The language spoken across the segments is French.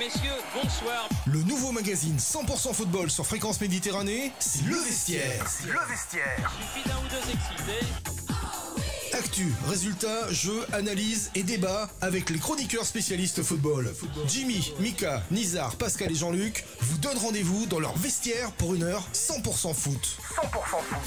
messieurs, bonsoir. Le nouveau magazine 100% football sur Fréquence Méditerranée, c'est Le Vestiaire. Le Vestiaire. Il suffit d'un ou deux excités. Actu, résultats, jeux, analyses et débats avec les chroniqueurs spécialistes football. Jimmy, Mika, Nizar, Pascal et Jean-Luc vous donnent rendez-vous dans leur vestiaire pour une heure 100% foot. 100% foot.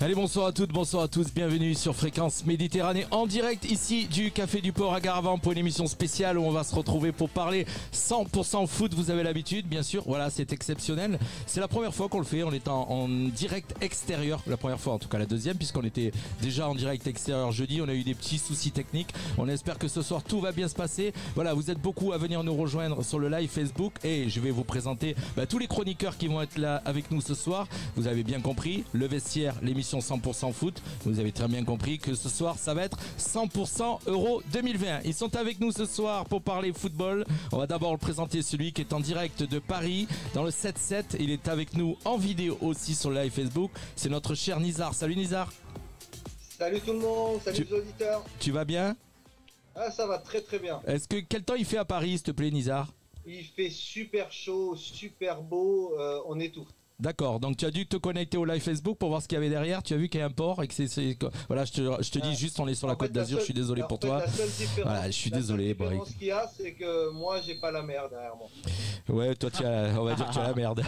Allez, bonsoir à toutes, bonsoir à tous, bienvenue sur Fréquence Méditerranée en direct ici du Café du Port à Garavan pour une émission spéciale où on va se retrouver pour parler 100% foot. Vous avez l'habitude, bien sûr, voilà, c'est exceptionnel. C'est la première fois qu'on le fait, on est en direct extérieur, la première fois en tout cas, la deuxième, puisqu'on était déjà en direct extérieur jeudi. On a eu des petits soucis techniques, on espère que ce soir tout va bien se passer. Voilà, vous êtes beaucoup à venir nous rejoindre sur le live Facebook et je vais vous présenter tous les chroniqueurs qui vont être là avec nous ce soir. Vous avez bien compris, le vestiaire, l'émission 100% foot. Vous avez très bien compris que ce soir ça va être 100% Euro 2020. Ils sont avec nous ce soir pour parler football. On va d'abord le présenter, celui qui est en direct de Paris dans le 7-7. Il est avec nous en vidéo aussi sur le live Facebook. C'est notre cher Nizar. Salut Nizar. Salut tout le monde, salut les auditeurs. Tu vas bien? Ah, ça va très très bien. Quel temps il fait à Paris, s'il te plaît, Nizar? Il fait super chaud, super beau, on étouffe. D'accord, donc tu as dû te connecter au live Facebook pour voir ce qu'il y avait derrière. Tu as vu qu'il y a un port et que c'est... Voilà, je te dis juste, on est sur la Côte d'Azur, je suis désolé pour toi. La seule différence, voilà, je suis désolé. La différence qu'il y a, c'est que moi, j'ai pas la mer derrière moi. Ouais, toi, on va dire que tu as la merde.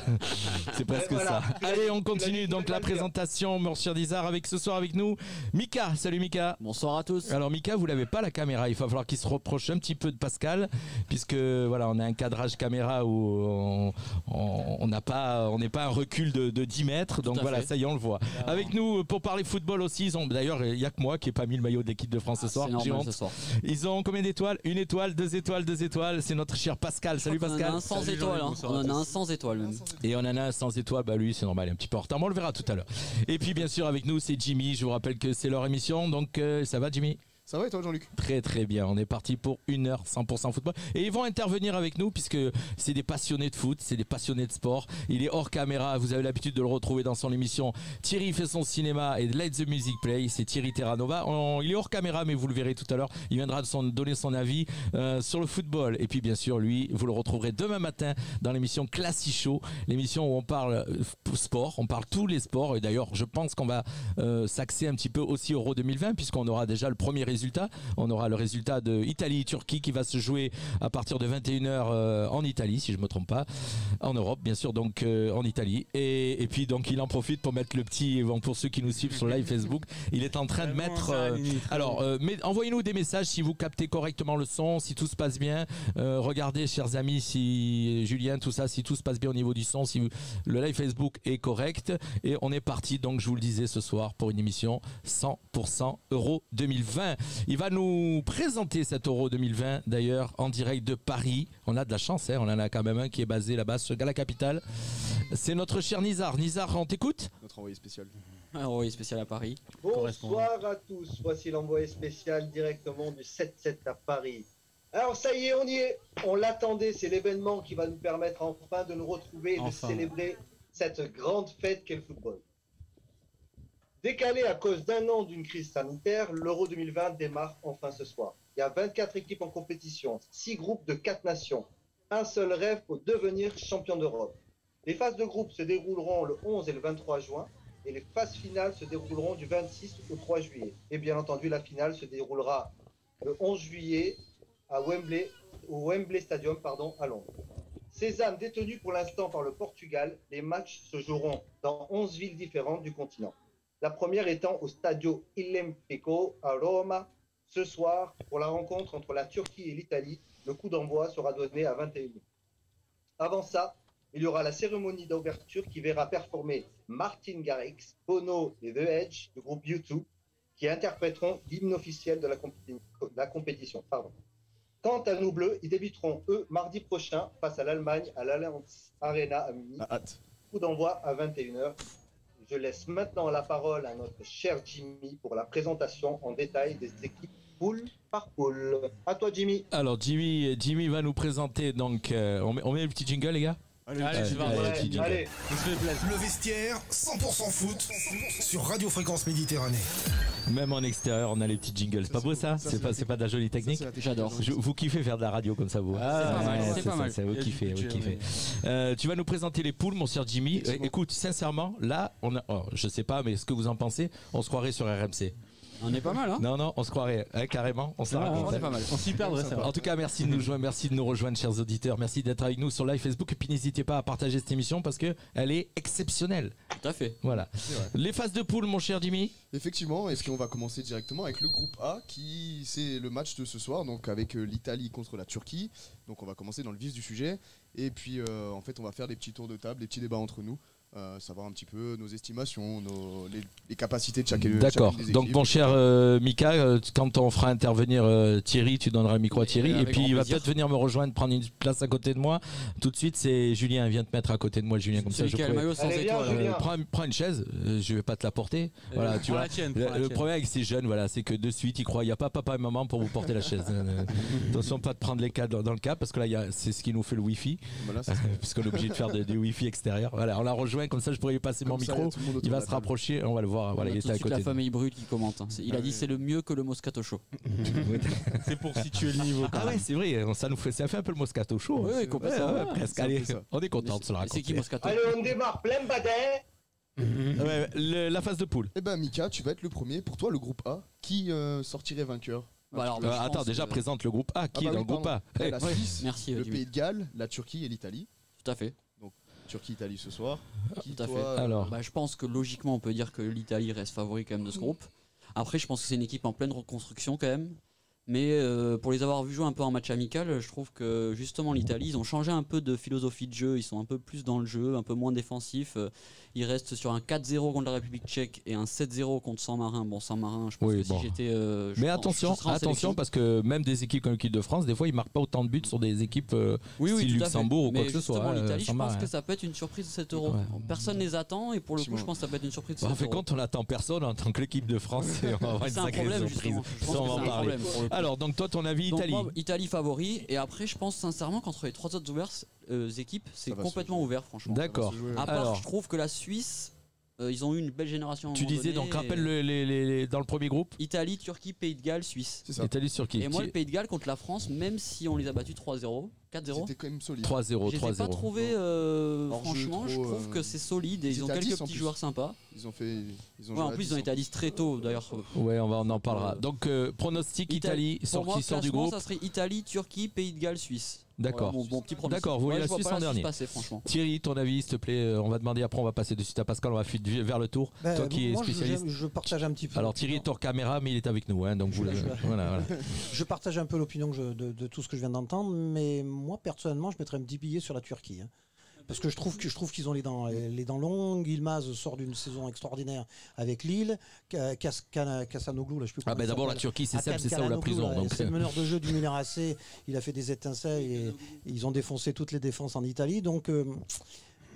C'est presque ça. Allez, on continue donc la présentation, mon cher Nizar, avec ce soir avec nous Mika. Salut Mika. Bonsoir à tous. Alors Mika, vous l'avez pas la caméra, il va falloir qu'il se reproche un petit peu de Pascal, puisque voilà, on a un cadrage caméra où on n'est pas un recul de 10 mètres, donc voilà, ça y est, on le voit. Avec nous pour parler football aussi, d'ailleurs il n'y a que moi qui n'ai pas mis le maillot de l'équipe de France ce soir. C'est normal ce soir. Ils ont combien d'étoiles? Une étoile, deux étoiles, c'est notre cher Pascal. Salut Pascal. On en a un sans étoiles, hein. On en a un sans étoiles même. Et on en a un sans étoiles, lui c'est normal, il est un petit peu en retard, mais on le verra tout à l'heure. Et puis bien sûr avec nous c'est Jimmy, je vous rappelle que c'est leur émission, donc ça va Jimmy? Ça va et toi Jean-Luc? Très très bien, on est parti pour une heure 100% football et ils vont intervenir avec nous puisque c'est des passionnés de foot, c'est des passionnés de sport. Il est hors caméra, vous avez l'habitude de le retrouver dans son émission Thierry fait son cinéma et Let the Music Play, c'est Thierry Terranova. Il est hors caméra mais vous le verrez tout à l'heure, il viendra donner son avis sur le football. Et puis bien sûr lui, vous le retrouverez demain matin dans l'émission Classy Show, l'émission où on parle sport, on parle tous les sports et d'ailleurs je pense qu'on va s'axer un petit peu aussi Euro 2020 puisqu'on aura déjà le premier résultat. On aura le résultat de Italie-Turquie qui va se jouer à partir de 21h en Italie, si je ne me trompe pas, en Europe bien sûr, donc en Italie. Et puis donc il en profite pour mettre le petit, pour ceux qui nous suivent sur live Facebook, il est en train de mettre... envoyez-nous des messages si vous captez correctement le son, si tout se passe bien. Regardez chers amis, si Julien, tout ça, si tout se passe bien au niveau du son, si le live Facebook est correct. Et on est parti donc, je vous le disais, ce soir pour une émission 100% Euro 2020. Il va nous présenter cet Euro 2020 d'ailleurs en direct de Paris. On a de la chance, hein, on en a quand même un qui est basé là-bas à la capitale. C'est notre cher Nizar. Nizar, on t'écoute? Notre envoyé spécial. Un envoyé spécial à Paris. Bonsoir à tous, voici l'envoyé spécial directement du 7-7 à Paris. Alors ça y est, on y est. On l'attendait, c'est l'événement qui va nous permettre enfin de nous retrouver et de célébrer cette grande fête qu'est le football. Décalé à cause d'un an d'une crise sanitaire, l'Euro 2020 démarre enfin ce soir. Il y a 24 équipes en compétition, 6 groupes de 4 nations. Un seul rêve pour devenir champion d'Europe. Les phases de groupe se dérouleront le 11 et le 23 juin et les phases finales se dérouleront du 26 au 3 juillet. Et bien entendu, la finale se déroulera le 11 juillet à au Wembley Stadium à Londres. Cézanne détenu pour l'instant par le Portugal, les matchs se joueront dans 11 villes différentes du continent. La première étant au Stadio Olimpico à Roma. Ce soir, pour la rencontre entre la Turquie et l'Italie, le coup d'envoi sera donné à 21h. Avant ça, il y aura la cérémonie d'ouverture qui verra performer Martin Garrix, Bono et The Edge du groupe U2 qui interpréteront l'hymne officiel de la compétition. Quant à nous bleus, ils débuteront eux mardi prochain face à l'Allemagne à l'Allianz Arena à Munich. Coup d'envoi à 21h. Je laisse maintenant la parole à notre cher Jimmy pour la présentation en détail des équipes poule par poule. À toi Jimmy. Alors Jimmy va nous présenter donc on met le petit jingle les gars. Allez, Le vestiaire 100% foot sur Radio Fréquence Méditerranée. Même en extérieur, on a les petits jingles. C'est pas beau ça? C'est pas de la jolie technique? J'adore. Vous kiffez faire de la radio comme ça, vous? C'est pas mal. Vous kiffez. Tu vas nous présenter les poules, mon cher Jimmy. Écoute, sincèrement, là, je sais pas, mais ce que vous en pensez, on se croirait sur RMC. On est pas mal, hein? Non, on se croirait, carrément. On se la raconte. On est pas mal. On s'y perdrait, ça va. En tout cas, merci de nous joindre, merci de nous rejoindre, chers auditeurs. Merci d'être avec nous sur live Facebook. Et puis n'hésitez pas à partager cette émission parce qu'elle est exceptionnelle. Tout à fait. Voilà. Les phases de poule, mon cher Jimmy. Effectivement, est-ce qu'on va commencer directement avec le groupe A qui c'est le match de ce soir, donc avec l'Italie contre la Turquie. Donc on va commencer dans le vif du sujet. Et puis en fait on va faire des petits tours de table, des petits débats entre nous. Savoir un petit peu nos estimations, les capacités de chacune D'accord. des équipes. Donc mon cher Mika, quand on fera intervenir Thierry, tu donneras le micro à Thierry. Et puis il va peut-être venir me rejoindre, prendre une place à côté de moi. Tout de suite, c'est Julien, viens te mettre à côté de moi, Julien, comme ça je pourrais... maillot sans étoile. Prends une chaise, je vais pas te la porter. Voilà, tu vois. Le problème avec ces jeunes, voilà, c'est que de suite ils croient, il n'y a pas papa et maman pour vous porter la chaise. Attention pas de prendre les cas dans le cas parce que là c'est ce qui nous fait le wifi, puisqu'on est obligé de faire du wifi extérieur. Voilà, on l'a rejoint. Comme ça, je pourrais lui passer mon micro. Il va se rapprocher. On va le voir. Voilà, il était à côté. La famille brute qui commente. Il a dit c'est le mieux que le Moscato Show. C'est pour situer le niveau. Ah ouais, c'est vrai. Ça fait un peu le Moscato Show. Oui, complètement. Presque. Allez, on est content de se le raconter. C'est qui Moscato? Allez, on démarre plein badet. La phase de poule. Eh ben Mika, tu vas être le premier. Pour toi, le groupe A, qui sortirait vainqueur? Attends, déjà présente le groupe A. Qui est dans le groupe A? La Suisse, merci, le Pays de Galles, la Turquie et l'Italie. Tout à fait. Turquie-Italie ce soir. Tout à fait. Alors, je pense que logiquement, on peut dire que l'Italie reste favori quand même de ce groupe. Après, je pense que c'est une équipe en pleine reconstruction quand même. Mais pour les avoir vus jouer un peu en match amical, je trouve que justement l'Italie, ils ont changé un peu de philosophie de jeu. Ils sont un peu plus dans le jeu, un peu moins défensifs. Ils restent sur un 4-0 contre la République tchèque et un 7-0 contre San Marin. Bon, San Marin, je pense que si j'étais... mais attention, parce que même des équipes comme l'équipe de France, des fois, ils marquent pas autant de buts sur des équipes style Luxembourg ou quoi que ce soit. L'Italie, je pense que ça peut être une surprise de 7 euros. Personne ne les attend et pour le coup, je pense que ça peut être une surprise de 7 euros. En fait, quand on attend personne en tant que l'équipe de France, on va avoir une sacrée surprise. Ça, on va en parler. Alors, donc toi, ton avis, Italie. Italie favori. Et après, je pense sincèrement qu'entre les trois autres équipes, c'est complètement ouvert, franchement. D'accord. À part, je trouve que la Suisse, ils ont eu une belle génération. Tu disais, donc rappelle dans le premier groupe. Italie, Turquie, Pays de Galles, Suisse. C'est ça. Italie, Turquie. Et moi, le Pays de Galles contre la France, même si on les a battus 3-0, 4-0. C'était quand même solide. 3-0, 3-0. Je les ai pas trouvés, franchement, je trouve que c'est solide et ils ont quelques petits joueurs sympas. En plus, ils ont été à 10 très tôt d'ailleurs. Ouais, on en parlera. Donc, pronostic Italie, qui sort du groupe. Ça serait Italie, Turquie, Pays de Galles, Suisse. D'accord. Voilà, mon petit pronostic. D'accord, vous voyez la Suisse en dernier. Thierry, ton avis, s'il te plaît. On va demander après, on va passer de suite à Pascal, on va fuir vers le tour. Toi qui es spécialiste. Je partage un petit peu. Alors Thierry est hors caméra, mais il est avec nous. Hein, donc voilà. Je partage un peu l'opinion de tout ce que je viens d'entendre, mais moi personnellement, je mettrais un petit billet sur la Turquie. Parce que je trouve qu'ils ont les dents longues. Yilmaz sort d'une saison extraordinaire avec Lille. Kassanoglu, là, je peux pas. D'abord la Turquie, c'est ça ou la prison. C'est le meneur de jeu du Milan AC. Il a fait des étincelles et ils ont défoncé toutes les défenses en Italie. Donc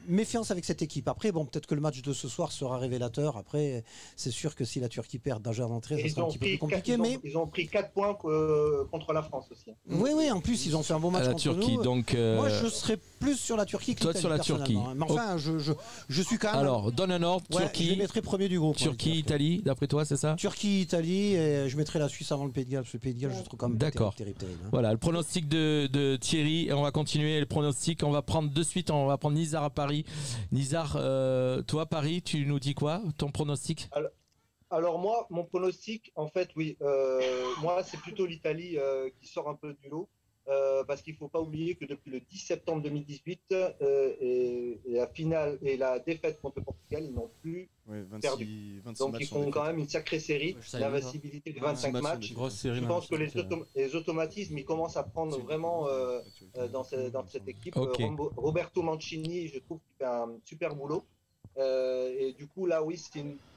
méfiance avec cette équipe. Après, peut-être que le match de ce soir sera révélateur. Après, c'est sûr que si la Turquie perd déjà d'entrée, ça sera un petit peu plus compliqué. Ils ont pris 4 points contre la France aussi. Oui, en plus, ils ont fait un bon match contre Turquie, nous. Donc, moi, je serais plus sur la Turquie que toi sur la Turquie. Mais enfin, je suis quand même... Alors, donne un ordre. Turquie, je mettrai premier du groupe. Turquie, Italie, d'après toi, c'est ça? Turquie, Italie, et je mettrai la Suisse avant le Pays de Galles. Parce que le Pays de Galles, je trouve quand même terrible. Voilà, le pronostic de Thierry. Et on va continuer le pronostic. On va prendre de suite, on va prendre Nizar à Paris. Nizar, toi Paris, tu nous dis quoi, ton pronostic? Alors moi, mon pronostic, en fait, oui, moi c'est plutôt l'Italie qui sort un peu du lot, parce qu'il ne faut pas oublier que depuis le 10 septembre 2018 et la finale et la défaite contre le Portugal, ils n'ont plus perdu. Donc ils font quand même une sacrée série, l'invincibilité de 25 matchs. Je pense que les automatismes, ils commencent à prendre vraiment dans cette équipe. Roberto Mancini, je trouve qu'il fait un super boulot. Et du coup, là, oui,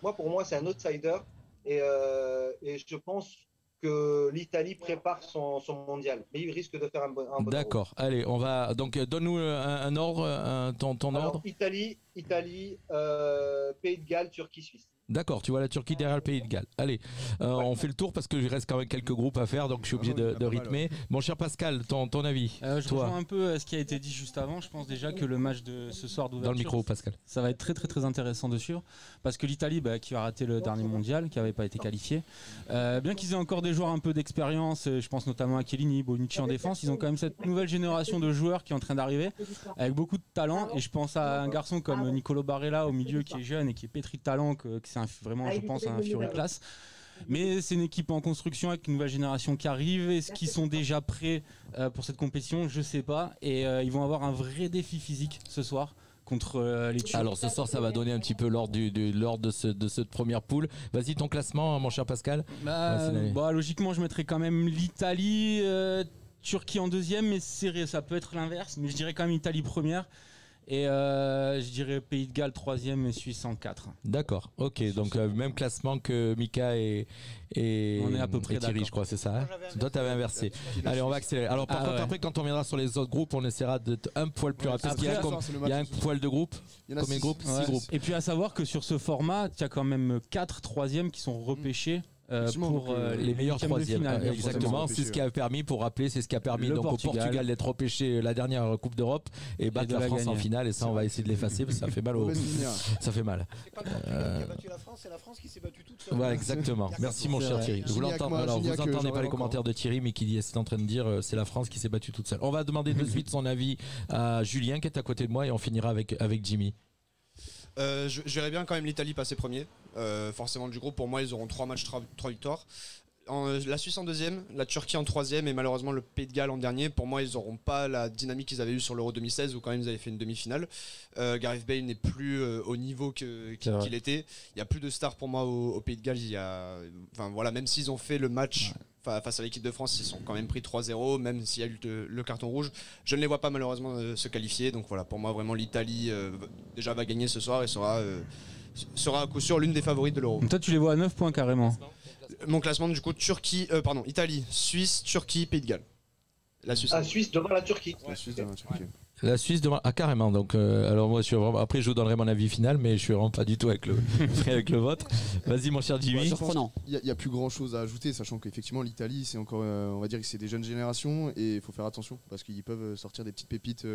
pour moi, c'est un outsider. Et je pense que l'Italie prépare son mondial. Mais il risque de faire un bon D'accord. Euro. Allez, on va. Donc, donne-nous un ordre, ton ordre. Italie, Pays de Galles, Turquie, Suisse. D'accord, tu vois la Turquie derrière le Pays de Galles. Allez, on fait le tour parce qu'il reste quand même quelques groupes à faire, donc je suis obligé de rythmer. Mon cher Pascal, ton avis Je rejoins un peu ce qui a été dit juste avant. Je pense déjà que le match de ce soir d'ouverture, dans le micro, Pascal, ça va être très très très intéressant de suivre parce que l'Italie, qui a raté le dernier mondial, qui n'avait pas été qualifié, bien qu'ils aient encore des joueurs un peu d'expérience, je pense notamment à Chiellini, Bonucci en défense, ils ont quand même cette nouvelle génération de joueurs qui est en train d'arriver avec beaucoup de talent, et je pense à un garçon comme Nicolo Barella au milieu qui est jeune et qui est pétri de talent, que c'est vraiment, je pense, un Fiori classe. Mais c'est une équipe en construction avec une nouvelle génération qui arrive. Est-ce qu'ils sont déjà prêts pour cette compétition? Je sais pas. Et ils vont avoir un vrai défi physique ce soir contre les Turcs. Alors ce soir, ça va donner un petit peu l'ordre de cette première poule. Vas-y, ton classement, mon cher Pascal. Logiquement, je mettrais quand même l'Italie, Turquie en deuxième, mais serré, ça peut être l'inverse. Mais je dirais quand même Italie première. Et je dirais Pays de Galles 3e et Suisse en 4. D'accord, ok, donc même classement que Mika et on est à peu près Thierry, je crois, c'est ça, hein. Toi t'avais inversé. Allez, on va accélérer. Alors par contre, après, quand on viendra sur les autres groupes, on essaiera d'être un poil plus rapide. Il y a un poil de groupe. Combien de groupes? 6 groupes. Et puis à savoir que sur ce format, il y a quand même 4 troisièmes qui sont repêchés. Pour les meilleurs troisièmes, exactement. C'est ce qui a permis, pour rappeler, c'est ce qui a permis donc au Portugal d'être repêché la dernière Coupe d'Europe et battre la France en finale. Et ça, on va essayer de l'effacer parce que ça fait mal. Ça fait mal. C'est pas le Portugal qui a battu la France, c'est la France qui s'est battue toute seule. Voilà, exactement. Merci mon cher Thierry. Vous entendez pas les commentaires de Thierry, mais qui est en train de dire c'est la France qui s'est battue toute seule. On va demander de suite son avis à Julien qui est à côté de moi et on finira avec Jimmy. Je verrais bien quand même l'Italie passer premier. Forcément du groupe, pour moi ils auront 3 matchs, 3 victoires. La Suisse en deuxième, la Turquie en troisième et malheureusement le Pays de Galles en dernier. Pour moi ils n'auront pas la dynamique qu'ils avaient eue sur l'Euro 2016 où quand même ils avaient fait une demi-finale. Gareth Bale n'est plus au niveau qu'il était. Il n'y a plus de stars pour moi au Pays de Galles. Même s'ils ont fait le match face à l'équipe de France, ils sont quand même pris 3-0, même s'il y a eu le carton rouge. Je ne les vois pas malheureusement se qualifier. Donc voilà, pour moi vraiment l'Italie déjà va gagner ce soir et sera à coup sûr l'une des favorites de l'Euro. Toi tu les vois à 9 points carrément. Mon classement du coup Italie, Suisse, Turquie, Pays de Galles. La Suisse. Suisse devant la Turquie. La Suisse devant la Turquie. Ouais. La Suisse devant carrément. Donc alors moi je suis vraiment... après je vous donnerai mon avis final, mais je suis vraiment pas du tout avec le vôtre. Vas-y mon cher Jimmy. Surprenant. Il y a plus grand chose à ajouter, sachant qu'effectivement l'Italie c'est encore on va dire que c'est des jeunes générations et il faut faire attention parce qu'ils peuvent sortir des petites pépites.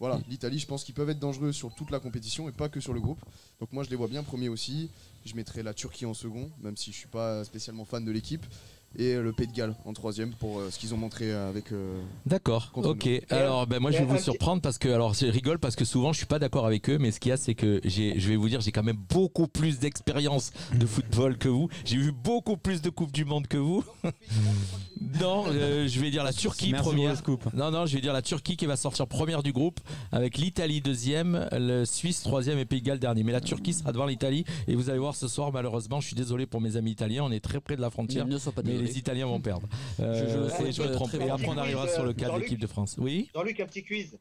Voilà, l'Italie, je pense qu'ils peuvent être dangereux sur toute la compétition et pas que sur le groupe. Donc moi je les vois bien premiers aussi. Je mettrai la Turquie en second, même si je suis pas spécialement fan de l'équipe. Et le Pays de Galles en troisième pour ce qu'ils ont montré avec. D'accord, ok. Alors moi je vais vous surprendre parce que, alors je rigole parce que souvent je suis pas d'accord avec eux, mais ce qu'il y a c'est que je vais vous dire, j'ai quand même beaucoup plus d'expérience de football que vous. J'ai vu beaucoup plus de Coupes du Monde que vous. Non, je vais dire la Turquie première. Non, je vais dire la Turquie qui va sortir première du groupe avec l'Italie deuxième, le Suisse troisième et Pays de Galles dernier. Mais la Turquie sera devant l'Italie et vous allez voir ce soir, malheureusement, je suis désolé pour mes amis italiens, on est très près de la frontière. Mais les Italiens vont perdre. Je me trompe. Et après, on arrivera sur le cas de l'équipe de France. Oui. Jean-Luc, un petit quiz.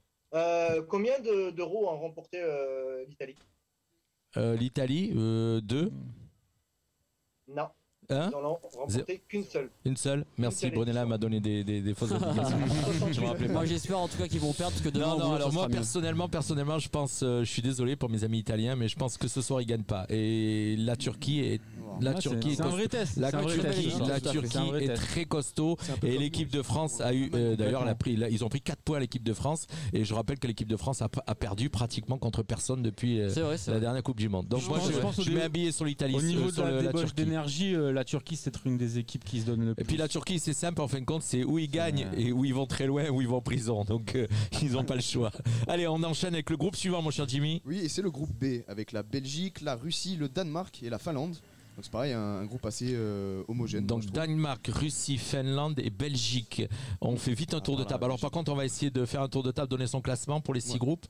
Combien d'euros ont remporté l'Italie? L'Italie, 2. Non. Hein? Ils n'en ont remporté qu'une seule. Une seule. Merci, Brunella m'a donné des fausses indications. Je me rappelais pas. Moi j'espère en tout cas qu'ils vont perdre parce que demain. Non, alors moi personnellement, je pense, je suis désolé pour mes amis italiens, mais je pense que ce soir ils gagnent pas. Et la Turquie est. C'est un vrai test. La Turquie est très costaud et l'équipe de France a eu d'ailleurs ils ont pris 4 points à l'équipe de France et je rappelle que l'équipe de France a perdu pratiquement contre personne depuis la dernière Coupe du Monde. Donc moi je mets un billet sur l'Italie. Au niveau de la débauche d'énergie, la Turquie c'est une des équipes qui se donne le plus. Et puis la Turquie c'est simple en fin de compte, c'est où ils gagnent et où ils vont très loin, où ils vont en prison. Donc ils n'ont pas le choix. Allez, on enchaîne avec le groupe suivant mon cher Jimmy. Oui, et c'est le groupe B avec la Belgique, la Russie, le Danemark et la Finlande. Donc c'est pareil, un groupe assez homogène. Donc Danemark, Russie, Finlande et Belgique. On fait vite un tour de table. Alors par contre, on va essayer de faire un tour de table, donner son classement pour les 6 groupes,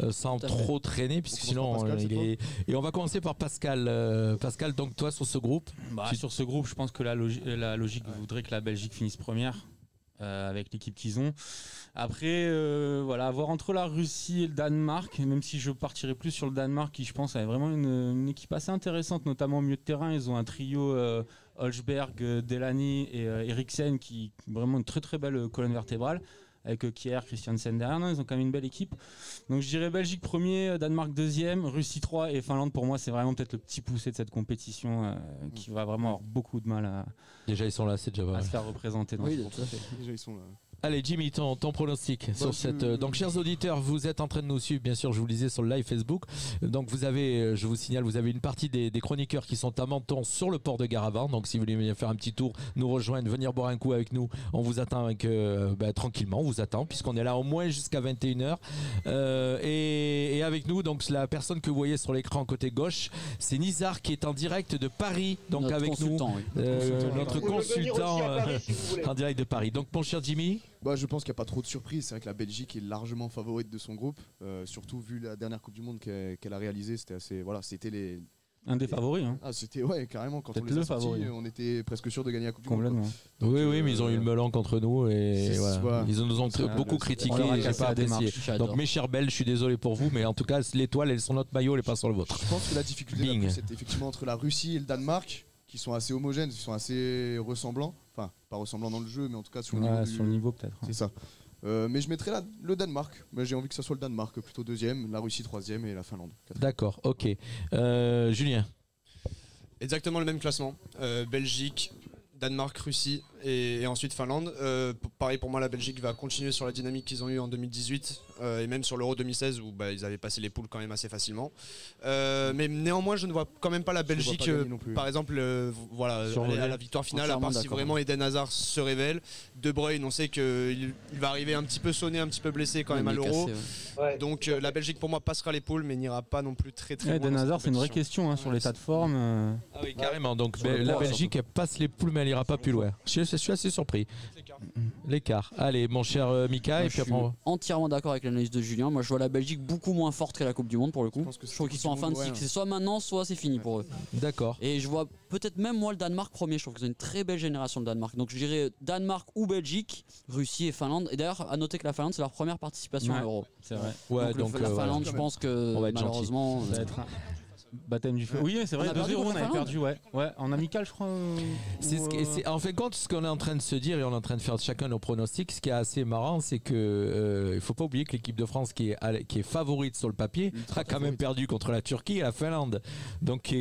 sans trop traîner, puisque sinon Et on va commencer par Pascal. Pascal, donc toi sur ce groupe Sur ce groupe, je pense que la logique voudrait que la Belgique finisse première. Avec l'équipe qu'ils ont. Après, voir entre la Russie et le Danemark, même si je partirais plus sur le Danemark, qui je pense a vraiment une équipe assez intéressante, notamment au milieu de terrain. Ils ont un trio Holzberg, Delaney et Eriksen, qui vraiment une très très belle colonne vertébrale. avec Kier, Christiansen derrière. Non, ils ont quand même une belle équipe. Donc je dirais Belgique premier, Danemark deuxième, Russie 3 et Finlande pour moi c'est vraiment peut-être le petit poussé de cette compétition qui va vraiment avoir beaucoup de mal à, déjà ils sont là, c'est déjà pas à mal. se faire représenter dans ce groupe. Tout à fait. Déjà, ils sont là. Allez Jimmy, ton pronostic sur cette. Donc chers auditeurs, vous êtes en train de nous suivre, bien sûr, je vous le disais sur le live Facebook. Donc vous avez, je vous signale, vous avez une partie des chroniqueurs qui sont à Menton sur le port de Garavan. Donc si vous voulez venir faire un petit tour, nous rejoindre, venir boire un coup avec nous, on vous attend avec, tranquillement, on vous attend puisqu'on est là au moins jusqu'à 21h. Et avec nous, donc la personne que vous voyez sur l'écran côté gauche, c'est Nizar qui est en direct de Paris, donc Notre avec nous, consultant, oui. notre Vous pouvez venir consultant aussi à Paris, si vous voulez. en direct de Paris. Donc mon cher Jimmy. Bah, je pense qu'il n'y a pas trop de surprises. C'est vrai que la Belgique est largement favorite de son groupe, surtout vu la dernière Coupe du Monde qu'elle a réalisée. C'était assez, voilà, c'était les. Un des favoris. Hein. Ah, c'était ouais, carrément. Quand on Peut-être les a le sortis, favori. on était presque sûr de gagner la Coupe du Monde. Complètement. Donc, Oui, mais ils ont eu le melon contre nous et voilà. voilà. Ils nous ont beaucoup critiqué On leur a et j'ai cassé pas la apprécié. démarche. J'adore. Donc mes chers Belges, je suis désolé pour vous, mais en tout cas l'étoile elle est sur notre maillot, elle est pas sur le vôtre. Je pense que la difficulté la Bing. plus, c'était effectivement entre la Russie et le Danemark, qui sont assez homogènes, qui sont assez ressemblants. Enfin, pas ressemblants dans le jeu, mais en tout cas sur le niveau. Sur le niveau peut-être. C'est ça. Mais je mettrais le Danemark. Mais j'ai envie que ce soit le Danemark plutôt deuxième, la Russie troisième et la Finlande. D'accord, ok. Julien. Exactement le même classement. Belgique, Danemark, Russie et ensuite Finlande. Pareil pour moi, la Belgique va continuer sur la dynamique qu'ils ont eue en 2018 et même sur l'Euro 2016 où ils avaient passé les poules quand même assez facilement. Mais néanmoins, je ne vois quand même pas la Belgique, par exemple, aller à la victoire finale, à part si vraiment Eden Hazard se révèle. De Bruyne, on sait qu'il va arriver un petit peu sonné, un petit peu blessé quand même à l'Euro. Ouais. Donc la Belgique pour moi passera les poules mais n'ira pas non plus très loin. Eden dans cette Hazard, c'est une vraie compétition. question sur l'état de forme. Ah oui, carrément. Donc Sur le la poids, Belgique elle passe les poules mais elle ira pas plus loin. Je suis assez surpris. L'écart. Allez, mon cher Mika, Moi, et je puis suis après entièrement d'accord avec l'analyse de Julien. Moi, je vois la Belgique beaucoup moins forte que la Coupe du Monde pour le coup. Je pense que Je trouve qu'ils sont en fin de cycle. ouais. C'est soit maintenant, soit c'est fini pour eux. D'accord. Et je vois peut-être même moi le Danemark premier. Je trouve qu'ils ont une très belle génération de Danemark. Donc je dirais Danemark ou Belgique, Russie et Finlande. Et d'ailleurs, à noter que la Finlande, c'est leur première participation à l'Euro. C'est vrai. Ouais, donc la Finlande, je pense que On va être malheureusement. Ça va être un baptême du feu. Oui, c'est vrai, On a perdu 2-0, on contre avait la perdu, ouais. En amical, je crois. En fin de compte, ce qu'on est en train de se dire et on est en train de faire chacun nos pronostics, ce qui est assez marrant, c'est que il faut pas oublier que l'équipe de France qui est favorite sur le papier a quand même perdu contre la Turquie et la Finlande. Donc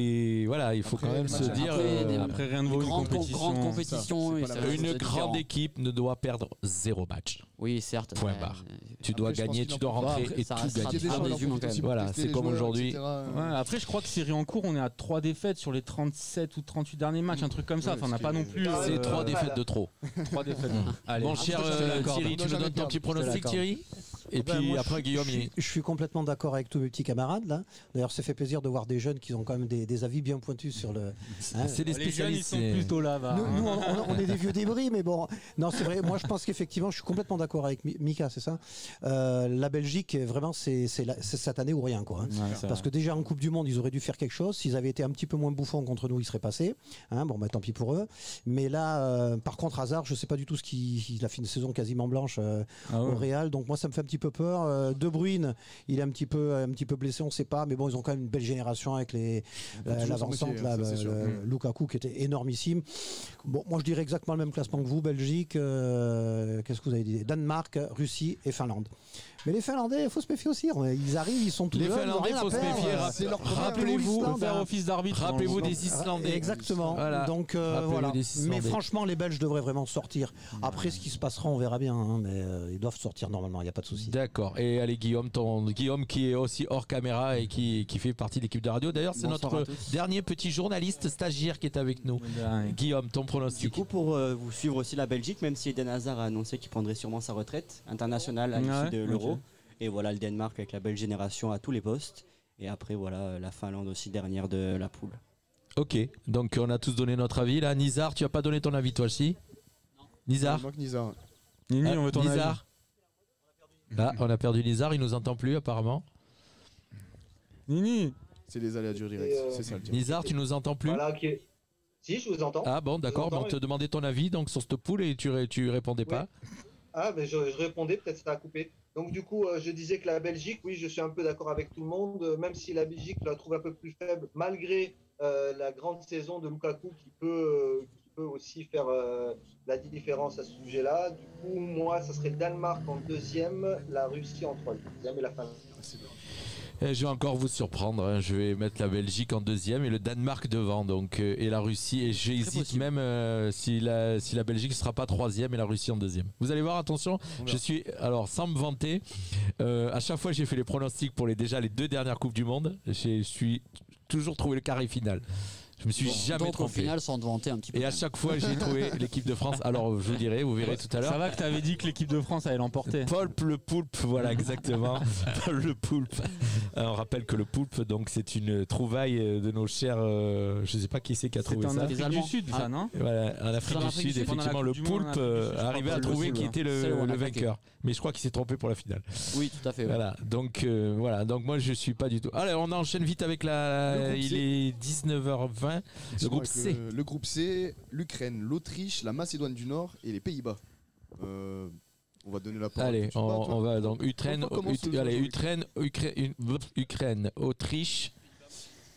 voilà, il faut quand même se dire Après, rien ne vaut une compétition. Grande compétition. c'est et pas ça la reste une différent. grande équipe ne doit perdre 0 match. Oui, certes. Point barre. Tu dois Après, je pense gagner, qu'il tu dois en rentrer après, et ça tout restera gagner. des gens, il en profite aussi Voilà, c'est comme aujourd'hui. Ouais, après, je crois que série en cours, on est à 3 défaites sur les 37 ou 38 derniers matchs, un truc comme ça. Enfin, on n'a pas non plus. C'est 3 défaites de trop. 3 défaites. Allez, Mon cher je te l'accorde. Thierry, tu me donnes ton petit pronostic, Thierry? Et puis moi, après, Guillaume, je suis complètement d'accord avec tous mes petits camarades là. D'ailleurs, ça fait plaisir de voir des jeunes qui ont quand même des avis bien pointus sur le. Hein. c'est des Les jeunes, ils spécialistes. sont plutôt là. Nous, on est des vieux débris, mais bon. Non, c'est vrai. Moi, je pense qu'effectivement, je suis complètement d'accord avec Mika, c'est ça. La Belgique, vraiment, c'est cette année ou rien, quoi. Hein. Parce que déjà en Coupe du Monde, ils auraient dû faire quelque chose. S'ils avaient été un petit peu moins bouffons contre nous, ils seraient passés. Hein, bon, bah, tant pis pour eux. Mais là, par contre, Hazard, je sais pas du tout il a fait une saison quasiment blanche au Real. Donc moi, ça me fait un petit peu peur. De Bruyne, il est un petit peu blessé, on sait pas. Mais bon, ils ont quand même une belle génération avec l'avancante, Lukaku qui était énormissime. Bon, moi, je dirais exactement le même classement que vous. Belgique, qu'est-ce que vous avez dit? Danemark, Russie et Finlande. Mais les Finlandais, il faut se méfier aussi. Ils arrivent, ils sont tous Les jeunes, Finlandais, ils ont faut se rien à méfier. perdre. C'est leur première Rappelez-vous, L'Islande, faire office d'arbitre. Rappelez-vous des Islandais. Exactement. Voilà. Donc Rappelez-vous voilà. des Islandais. Mais franchement, les Belges devraient vraiment sortir. Après, ce qui se passera, on verra bien. Hein, mais ils doivent sortir normalement. Il n'y a pas de souci. D'accord. Et allez, Guillaume qui est aussi hors caméra et qui fait partie de l'équipe de radio. D'ailleurs, c'est Bonsoir notre à tous. dernier petit journaliste stagiaire qui est avec nous. Guillaume, ton Du pronostic. coup, pour vous suivre aussi la Belgique, même si Eden Hazard a annoncé qu'il prendrait sûrement sa retraite internationale à l'issue de l'Euro. Ok. Et voilà le Danemark avec la belle génération à tous les postes. Et après, voilà la Finlande aussi dernière de la poule. Ok. Donc on a tous donné notre avis là. Nizar, tu as pas donné ton avis toi aussi? Nizar. Moi que Nizar. Nini, on veut ton avis. Nizar. Ah, on a perdu Nizar, il nous entend plus apparemment. Nini. C'est les aléas du direct. C'est ça le direct. Nizar, tu nous entends plus? Voilà, Si, je vous entends. Ah bon, d'accord. Je vous On entends, te demandait ton avis donc sur cette poule et tu répondais pas. Ah, mais je répondais, peut-être ça a coupé. Donc du coup, je disais que la Belgique, oui, je suis un peu d'accord avec tout le monde, même si la Belgique, je la trouve un peu plus faible, malgré la grande saison de Lukaku qui peut peut aussi faire la différence à ce sujet-là. Du coup, moi, ça serait le Danemark en deuxième, la Russie en troisième et la Finlande. Je vais encore vous surprendre, hein. Je vais mettre la Belgique en deuxième et le Danemark devant, donc, et la Russie. Et j'hésite même si la Belgique ne sera pas troisième et la Russie en deuxième. Vous allez voir, attention, je suis, alors sans me vanter, à chaque fois j'ai fait les pronostics pour les 2 dernières Coupes du Monde, je suis toujours trouvé le carré final. Je me suis jamais donc, trompé. au final, sans te vanter un petit peu. Et à chaque fois, j'ai trouvé l'équipe de France. Alors, je vous dirai, vous verrez tout à l'heure. Ça va que tu avais dit que l'équipe de France allait l'emporter. Paul le Poulpe, voilà exactement. Paul le Poulpe. On rappelle que le Poulpe, donc, c'est une trouvaille de nos chers. Je ne sais pas qui c'est qui a trouvé ça. C'est en Afrique du Sud, ça, non? Voilà, en Afrique du Sud, effectivement, le Poulpe arrivait à trouver qui était le vainqueur. Mais je crois qu'il s'est trompé pour la finale. Oui, tout à fait. Ouais. Voilà, donc moi, je ne suis pas du tout. Allez, on enchaîne vite avec il est 19h20. Le groupe C. Le groupe C, l'Ukraine, l'Autriche, la Macédoine du Nord et les Pays-Bas. On va donner la parole. Allez, on va donc Ukraine, Autriche,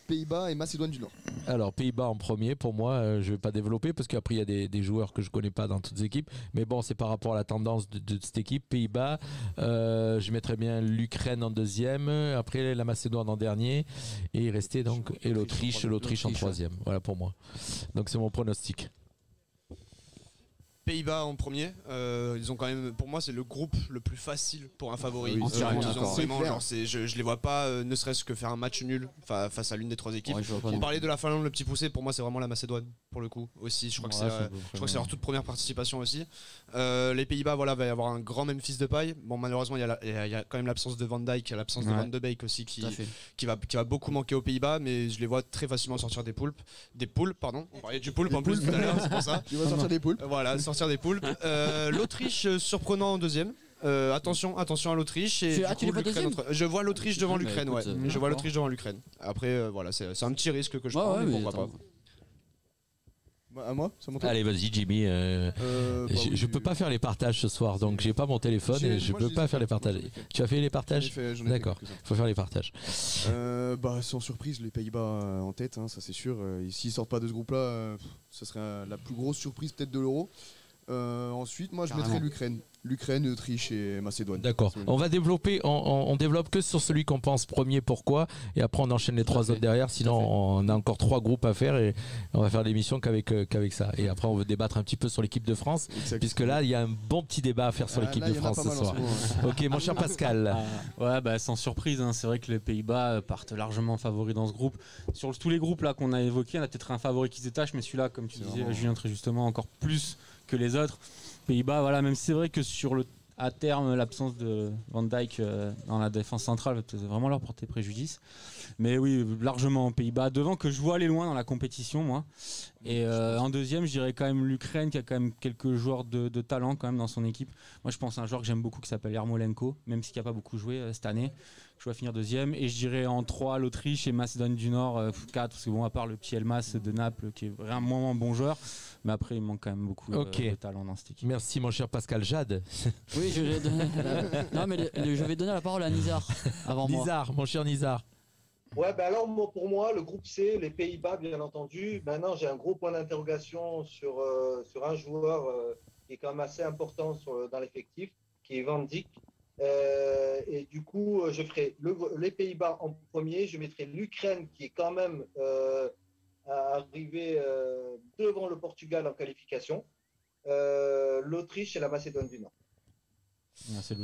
Pays-Bas et Macédoine du Nord. Alors Pays-Bas en premier pour moi, je vais pas développer parce qu'après il y a des joueurs que je connais pas dans toutes les équipes, mais bon c'est par rapport à la tendance de cette équipe. Pays-Bas, je mettrais bien l'Ukraine en deuxième, après la Macédoine en dernier et il restait donc et l'Autriche en troisième. Voilà pour moi. Donc c'est mon pronostic. Pays-Bas en premier, ils ont quand même, pour moi c'est le groupe le plus facile pour un favori. Oui, je les vois pas ne serait-ce que faire un match nul face à l'une des 3 équipes. On parlait de la Finlande, le petit poussé, pour moi c'est vraiment la Macédoine pour le coup aussi. Je crois que c'est leur toute première participation aussi. Les Pays-Bas, voilà, va y avoir un grand Memphis Depay. Bon malheureusement il y a quand même l'absence de Van Dijk, l'absence de Van de Beek aussi qui va beaucoup manquer aux Pays-Bas, mais je les vois très facilement sortir des poules. On parlait du poulpe en plus tout à l'heure, c'est pour ça. Tu vas sortir des poules. Voilà, sortir des poulpes. L'Autriche surprenant en deuxième. Attention à l'Autriche. Et je vois l'Autriche devant l'Ukraine. Ouais. Je vois l'Autriche devant l'Ukraine. Après, voilà, c'est un petit risque que je prends, mais pourquoi pas. À moi, ça monte. Allez, vas-y, Jimmy. Je peux pas faire les partages ce soir, donc j'ai pas mon téléphone et je peux pas faire les partages. Tu as fait les partages? D'accord. Faut faire les partages. Sans surprise, les Pays-Bas en tête, hein, ça c'est sûr. S'ils sortent pas de ce groupe-là, ce serait la plus grosse surprise peut-être de l'Euro. Ensuite, moi, je mettrais l'Ukraine, Autriche et Macédoine. D'accord. On va développer, on développe que sur celui qu'on pense premier, pourquoi, et après on enchaîne les 3 autres derrière. Sinon, on a encore 3 groupes à faire et on va faire l'émission qu'avec ça. Et après, on veut débattre un petit peu sur l'équipe de France, puisque là, il y a un bon petit débat à faire sur l'équipe de France ce soir. Ok, mon cher Pascal. Sans surprise, hein, c'est vrai que les Pays-Bas partent largement favoris dans ce groupe. Sur tous les groupes là qu'on a évoqués, on a peut-être un favori qui se détache, mais celui-là, comme tu disais, Julien, très justement, encore plus que les autres. Pays-Bas, voilà, même si c'est vrai que à terme, l'absence de Van Dijk dans la défense centrale va peut-être vraiment leur porter préjudice. Mais oui, largement aux Pays-Bas. Devant, que je vois aller loin dans la compétition, moi. Et en deuxième, je dirais quand même l'Ukraine, qui a quand même quelques joueurs de talent quand même dans son équipe. Moi, je pense à un joueur que j'aime beaucoup qui s'appelle Yarmolenko, même s'il n'a pas beaucoup joué cette année. Je vais finir deuxième. Et je dirais en 3, l'Autriche et Macédoine du Nord, 4, parce que bon, à part le petit Elmas de Naples, qui est vraiment un bon joueur. Mais après, il manque quand même beaucoup de talent dans cette équipe. Merci, mon cher Pascal. Jade. Oui, je vais donner, je vais donner la parole à Nizar avant moi. Nizar, mon cher Nizar. Ouais, alors pour moi, le groupe C, les Pays-Bas, bien entendu. Maintenant, j'ai un gros point d'interrogation sur un joueur qui est quand même assez important dans l'effectif, qui est Van Dijk. Et du coup, je ferai les Pays-Bas en premier. Je mettrai l'Ukraine, qui est quand même arrivé devant le Portugal en qualification, l'Autriche et la Macédoine du Nord.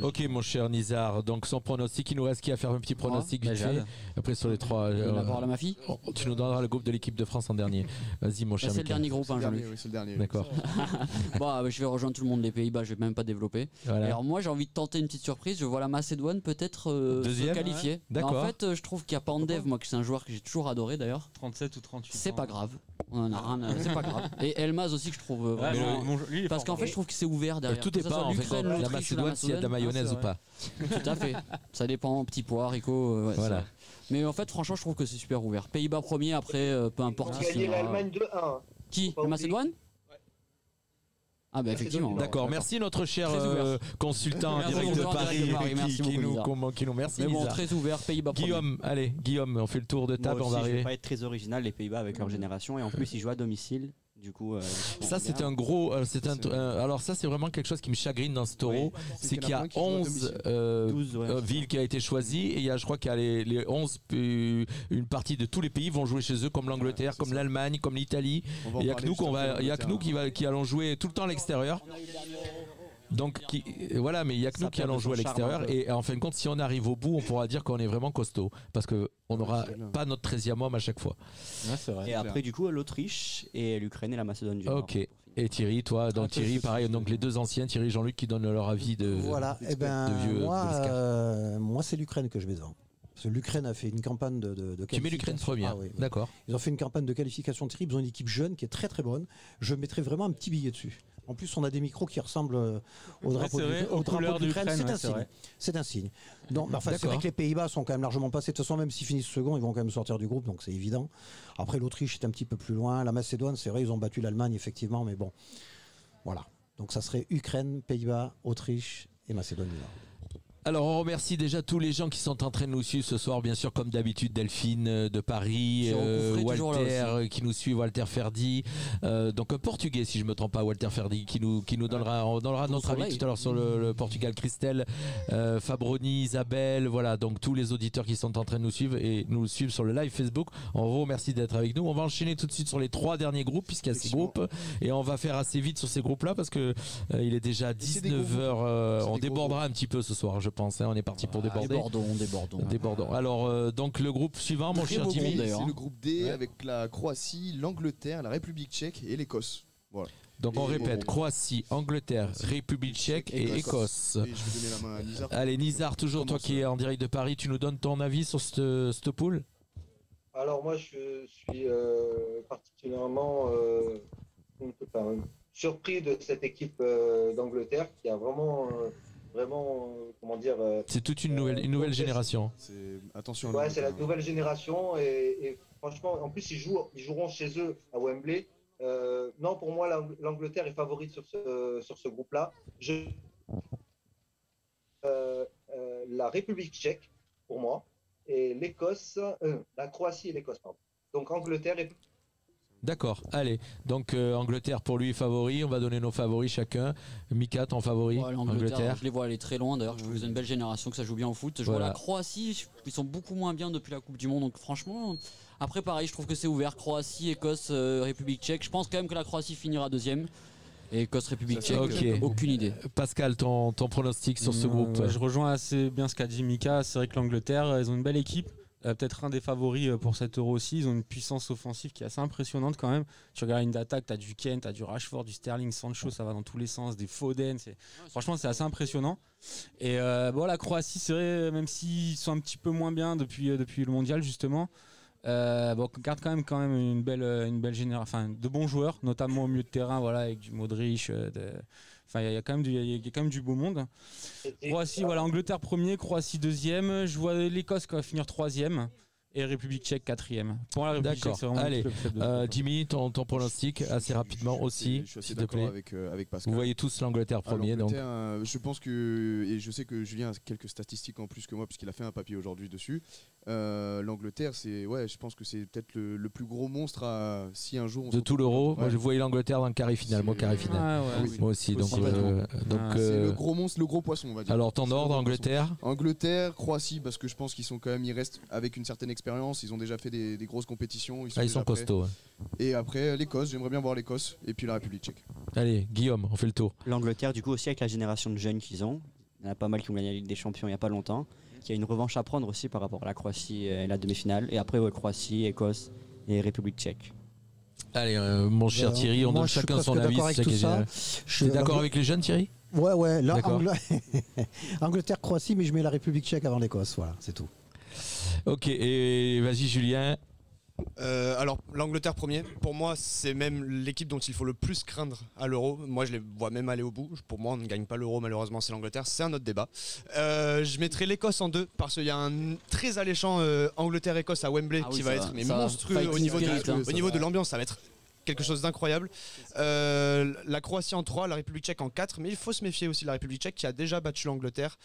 Ok, mon cher Nizar, donc son pronostic, il nous reste qui à faire un petit pronostic vite fait. Après sur les 3, la Mafie. Tu nous donneras le groupe de l'équipe de France en dernier. Vas-y, mon cher. C'est le dernier groupe, hein, Jean-Luc. Oui, c'est le dernier. D'accord. Je vais rejoindre tout le monde, les Pays-Bas, je vais même pas développer. Voilà. Alors moi, j'ai envie de tenter une petite surprise. Je vois la Macédoine peut-être se qualifier. Ouais. D'accord. En fait, je trouve qu'il y a Pandev, moi, que c'est un joueur que j'ai toujours adoré d'ailleurs. 37 ou 38. C'est pas grave. On en a rien. C'est pas grave. Et Elmas aussi, que je trouve vraiment. Parce qu'en fait, je trouve que c'est ouvert derrière. Tout est pas en fait. La Macédoine, s'il y a de la mayonnaise ou pas. Tout à fait. Ça dépend, petit pois, haricots. Voilà. Mais en fait, franchement, je trouve que c'est super ouvert. Pays-Bas premier, après, peu importe. On a gagné l'Allemagne 2-1. Qui? La Macédoine? Ah bah effectivement. D'accord, merci notre cher consultant en direct de Paris qui nous merci. Mais bon, très ouvert, Pays-Bas Guillaume, on fait le tour de table. Moi aussi, je vais pas être très original, les Pays-Bas avec leur génération, et en plus ils jouent à domicile. Du coup, ça c'est un gros, alors ça c'est vraiment quelque chose qui me chagrine dans ce taureau, c'est qu'il y a 11 villes qui a été choisies et il y a, je crois qu'il y a les 11, une partie de tous les pays vont jouer chez eux, comme l'Angleterre, comme l'Allemagne, comme l'Italie. Il y a que nous qui allons jouer tout le temps à l'extérieur. Donc voilà, mais il y a que nous qui allons jouer à l'extérieur et en fin de compte, si on arrive au bout, on pourra dire qu'on est vraiment costaud parce que on n'aura pas notre 13e homme à chaque fois. Ouais, c'est vrai. Et après du coup l'Autriche et l'Ukraine et la Macédoine du Nord. Ok. Et Thierry, toi, donc Thierry, pareil, donc les deux anciens, Thierry et Jean-Luc, qui donnent leur avis de voilà. Et moi c'est l'Ukraine que je vais dans. Parce que l'Ukraine a fait une campagne de qualification. Tu mets l'Ukraine première, d'accord. Ils ont fait une campagne de qualification terrible. Ils ont une équipe jeune qui est très très bonne. Je mettrais vraiment un petit billet dessus. En plus, on a des micros qui ressemblent au drapeau de l'Ukraine. C'est un signe. Donc, c'est vrai que les Pays-Bas sont quand même largement passés. De toute façon, même s'ils finissent second, ils vont quand même sortir du groupe, donc c'est évident. Après, l'Autriche est un petit peu plus loin. La Macédoine, c'est vrai, ils ont battu l'Allemagne, effectivement, mais bon. Voilà. Donc ça serait Ukraine, Pays-Bas, Autriche et Macédoine du Nord. Alors on remercie déjà tous les gens qui sont en train de nous suivre ce soir, bien sûr comme d'habitude Delphine de Paris, Walter qui nous suit, Walter Ferdi, donc un Portugais si je me trompe pas, Walter Ferdi qui nous donnera, on donnera notre avis tout à l'heure sur le Portugal, Christelle, Fabroni, Isabelle, voilà, donc tous les auditeurs qui sont en train de nous suivre et nous suivent sur le live Facebook, on vous remercie d'être avec nous. On va enchaîner tout de suite sur les 3 derniers groupes puisqu'il y a 6 groupes et on va faire assez vite sur ces groupes là parce que il est déjà 19h, on débordera un petit peu ce soir je pense, hein, on est parti pour déborder. Débordons. Alors donc le groupe suivant, mon cher Jimmy, c'est le groupe D avec la Croatie, l'Angleterre, la République tchèque et l'Écosse. Voilà. Donc on répète, Croatie, Angleterre, République tchèque et Écosse. Et je vais donner la main à Nizar. Allez Nizar, toujours toi qui es en direct de Paris, tu nous donnes ton avis sur cette poule? Alors moi je suis particulièrement surpris de cette équipe d'Angleterre qui a vraiment comment dire, c'est toute une nouvelle génération. Attention. Ouais, c'est la nouvelle génération et franchement, en plus ils joueront chez eux à Wembley. Non, pour moi l'Angleterre est favorite sur ce groupe-là. La République tchèque pour moi et l'Écosse, la Croatie et l'Écosse pardon. Donc Angleterre et D'accord, allez. Donc Angleterre pour lui favori, on va donner nos favoris chacun. Mika, ton favori? Angleterre, je les vois aller très loin. D'ailleurs, je trouve que c'est une belle génération, que ça joue bien au foot. Je vois la Croatie, ils sont beaucoup moins bien depuis la Coupe du Monde. Donc franchement, après pareil, je trouve que c'est ouvert. Croatie, Écosse, République tchèque. Je pense quand même que la Croatie finira deuxième. Et Écosse, République tchèque, aucune idée. Pascal, ton pronostic sur ce groupe? Je rejoins assez bien ce qu'a dit Mika. C'est vrai que l'Angleterre, ils ont une belle équipe. Peut-être un des favoris pour cet Euro aussi. Ils ont une puissance offensive qui est assez impressionnante quand même. Tu regardes une d'attaque, tu as du Kane, tu as du Rashford, du Sterling, Sancho, ça va dans tous les sens, des Foden. Franchement, c'est assez impressionnant. Et la Croatie, c'est vrai, même s'ils sont un petit peu moins bien depuis le mondial, justement, on garde quand même une belle génération, enfin, de bons joueurs, notamment au milieu de terrain, voilà, avec du Modric. Enfin, il y a quand même du beau monde. Croatie, Angleterre premier, Croatie deuxième. Je vois l'Écosse qui va finir troisième et République tchèque quatrième. Pour la République tchèque, c'est vraiment allez, Jimmy, ton pronostic assez rapidement aussi. Je suis assez d'accord avec Pascal. Vous voyez tous l'Angleterre premier. Donc. Je pense que, et je sais que Julien a quelques statistiques en plus que moi, puisqu'il a fait un papier aujourd'hui dessus. L'Angleterre, je pense que c'est peut-être le plus gros monstre si un jour on de tout l'Euro. Moi, je voyais l'Angleterre dans le carré final. Moi, carré final. Moi aussi. Donc, c'est le gros monstre, le gros poisson, on va dire. Alors, ton ordre, Angleterre, Croatie, parce que je pense qu'ils sont quand même, ils restent avec une certaine expérience. Ils ont déjà fait des grosses compétitions. Ils sont costauds. Et après, l'Écosse, j'aimerais bien voir l'Écosse. Et puis la République tchèque. Allez, Guillaume, on fait le tour. L'Angleterre, du coup, aussi avec la génération de jeunes qu'ils ont. Il y en a pas mal qui ont gagné la Ligue des Champions il n'y a pas longtemps. Qui a une revanche à prendre aussi par rapport à la Croatie et la demi-finale. Et après, Croatie, Écosse et République tchèque. Allez, mon cher Thierry, on donne chacun son avis. Tu es d'accord avec les jeunes, Thierry? Ouais. Là, Angleterre, Croatie, mais je mets la République tchèque avant l'Écosse. Voilà, c'est tout. Ok, et vas-y, Julien. Alors l'Angleterre premier, pour moi c'est même l'équipe dont il faut le plus craindre à l'Euro. Moi je les vois même aller au bout. Pour moi on ne gagne pas l'Euro malheureusement, c'est l'Angleterre, c'est un autre débat. Je mettrai l'Écosse en 2 parce qu'il y a un très alléchant Angleterre-Écosse à Wembley qui va être monstrueux au niveau de l'ambiance, ça va être quelque chose d'incroyable. La Croatie en 3, la République tchèque en 4, mais il faut se méfier aussi de la République tchèque qui a déjà battu l'Angleterre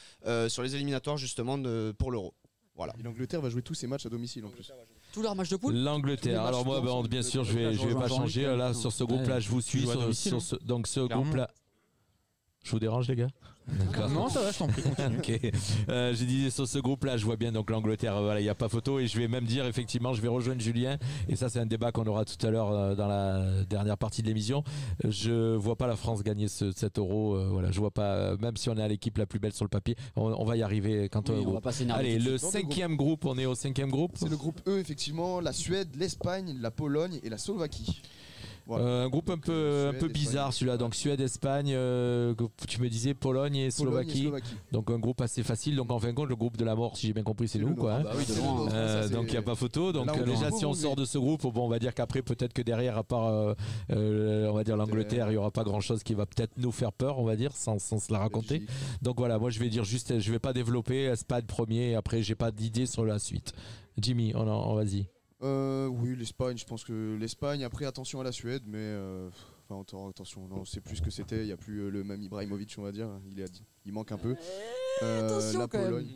sur les éliminatoires justement pour l'Euro. Voilà. Et l'Angleterre va jouer tous ses matchs à domicile en plus. Tous leurs matchs de poule. L'Angleterre. Alors moi, bien sûr, je vais pas changer. Là, sur ce groupe-là, je vous suis. Donc ce groupe-là. Je vous dérange, les gars? D'accord. Non, ça va, je t'en prie. Ok. J'ai dit sur ce groupe-là, je vois bien donc l'Angleterre. Voilà, il n'y a pas photo et je vais même dire effectivement, je vais rejoindre Julien. Et ça, c'est un débat qu'on aura tout à l'heure dans la dernière partie de l'émission. Je vois pas la France gagner cet Euro. Voilà, je vois pas. Même si on est à l'équipe la plus belle sur le papier, on va y arriver quand on va pas s'énerver. Allez, le 5e groupe. On est au 5e groupe. C'est le groupe E, effectivement. La Suède, l'Espagne, la Pologne et la Slovaquie. Voilà. Un groupe un peu bizarre celui-là, donc Suède, Espagne, tu me disais Pologne et Slovaquie. Donc un groupe assez facile, donc en fin de compte le groupe de la mort, si j'ai bien compris, c'est nous quoi. Bah oui, de loin. Donc il n'y a pas photo, donc déjà si on sort de ce groupe, on va dire qu'après peut-être que derrière, à part on va dire l'Angleterre, il n'y aura pas grand-chose qui va peut-être nous faire peur, on va dire, sans se la raconter. Donc voilà, moi je vais dire juste, je vais pas développer, Espagne premier, et après j'ai pas d'idée sur la suite. Jimmy, vas-y. Oui, l'Espagne, je pense que l'Espagne, après attention à la Suède, mais attention, non, c'est plus ce que c'était, il n'y a plus le même Ibrahimovic, on va dire, il manque un peu. Attention la quand même. Pologne.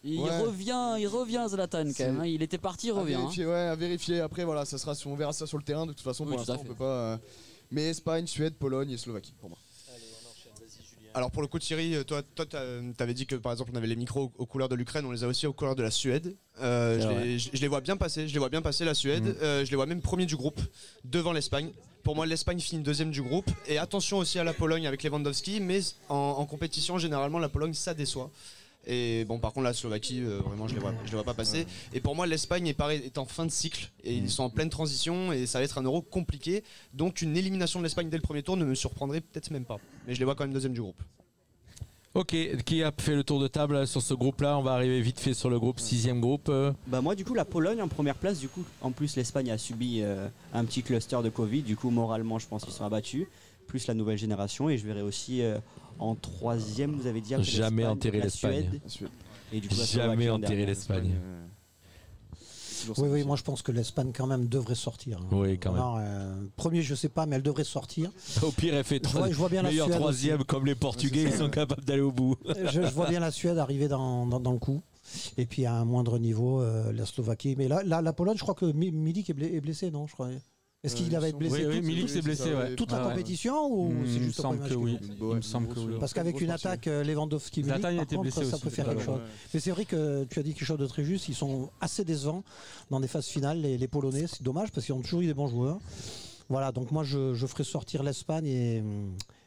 Il revient Zlatan quand même, il était parti, il revient. À vérifier, après voilà, on verra ça sur le terrain, de toute façon, pour l'instant on peut pas... Mais Espagne, Suède, Pologne et Slovaquie, pour moi. Alors pour le coup Thierry, toi t'avais dit que par exemple on avait les micros aux couleurs de l'Ukraine, on les a aussi aux couleurs de la Suède. Je les vois bien passer, la Suède. Je les vois même premier du groupe devant l'Espagne. Pour moi l'Espagne finit deuxième du groupe. Et attention aussi à la Pologne avec Lewandowski, mais en compétition généralement la Pologne ça déçoit. Et bon par contre la Slovaquie vraiment je les vois pas passer. Et pour moi l'Espagne est en fin de cycle et ils sont en pleine transition et ça va être un Euro compliqué. Donc une élimination de l'Espagne dès le premier tour ne me surprendrait peut-être même pas. Mais je les vois quand même deuxième du groupe. Ok, qui a fait le tour de table sur ce groupe-là? On va arriver vite fait sur le groupe, 6e groupe. Bah moi du coup la Pologne en première place, du coup en plus l'Espagne a subi un petit cluster de Covid, du coup moralement je pense qu'ils sont abattus, plus la nouvelle génération, et je verrai aussi en 3e, vous avez dit jamais enterrer l'Espagne. Et du coup jamais enterrer l'Espagne. Oui, moi je pense que l'Espagne quand même devrait sortir. Oui, quand même. Premier, je sais pas, mais elle devrait sortir. Au pire, elle fait je vois bien meilleur la Suède 3e, aussi. comme les Portugais, ils sont capables d'aller au bout. Je vois bien la Suède arriver dans le coup. Et puis à un moindre niveau, la Slovaquie. Mais là, la Pologne, je crois que Milik est blessé, non, je crois. Est-ce qu'il avait été blessé? Oui, Milik s'est blessé, ouais. Toute la compétition ou c'est juste il me semble que oui. Parce qu'avec une attaque Lewandowski, Milik, par contre, ça peut faire quelque chose. Mais c'est vrai que tu as dit quelque chose de très juste. Ils sont assez décevants dans des phases finales, les Polonais. C'est dommage parce qu'ils ont toujours eu des bons joueurs. Voilà, donc moi je ferai sortir l'Espagne et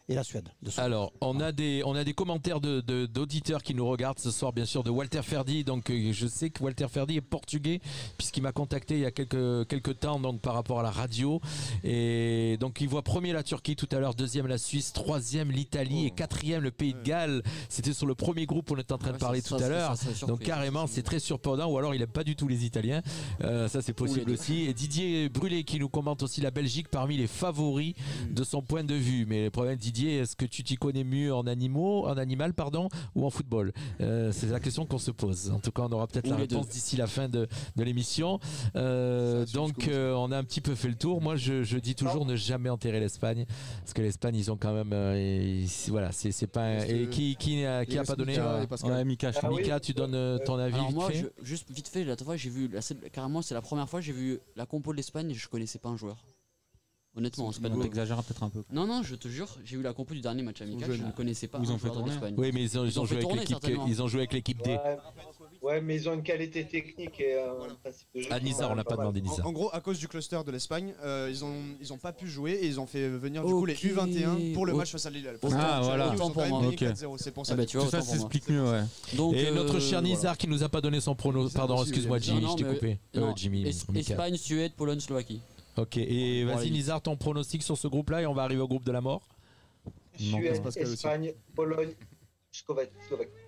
la Suède. Alors, on a des commentaires d'auditeurs qui nous regardent ce soir, bien sûr, de Walter Ferdi. Donc, je sais que Walter Ferdi est portugais, puisqu'il m'a contacté il y a quelques temps donc, par rapport à la radio. Et donc, il voit premier la Turquie tout à l'heure, deuxième la Suisse, troisième l'Italie et quatrième le Pays de Galles. C'était sur le premier groupe qu'on était en train de parler tout à l'heure. Donc, carrément, c'est très surprenant. Ou alors, il n'aime pas du tout les Italiens. Ça, c'est possible aussi. Et Didier Brûlé qui nous commente aussi la Belgique parmi les favoris de son point de vue. Mais le problème, Didier, est-ce que tu t'y connais mieux en animal ou en football? C'est la question qu'on se pose. En tout cas, on aura peut-être la réponse d'ici la fin de l'émission. Donc, on a un petit peu fait le tour. Moi, je dis toujours ne jamais enterrer l'Espagne, parce que l'Espagne, ils ont quand même. Voilà, c'est pas. Et qui a pas donné? Mika, Mika, tu donnes ton avis? Alors vite moi, fait. juste vite fait, la dernière fois, j'ai vu carrément, c'est la première fois que j'ai vu la compo de l'Espagne et je connaissais pas un joueur. Honnêtement, c'est pas on exagère peut-être un peu. Non, je te jure, j'ai vu la compo du dernier match amical, je ne connaissais pas un joueur de l'Espagne. Oui, mais ils ont joué avec l'équipe D. Ouais, mais ils ont une qualité technique et un principe de jeu. À Nizar, on n'a pas demandé Nizar. En gros, à cause du cluster de l'Espagne, ils ont pas pu jouer et ils ont fait venir du coup les U21 pour le match face à Lille. Ah voilà. C'est pour ça. Tout ça s'explique mieux, ouais. Donc, et notre cher Nizar qui nous a pas donné son prono. Pardon, excuse-moi, Jimmy, je t'ai coupé. Jimmy. Espagne, Suède, Pologne, Slovaquie. Ok, et vas-y Nizar, ton pronostic sur ce groupe-là et on va arriver au groupe de la mort. Suède, Espagne, Pologne, Slovaquie.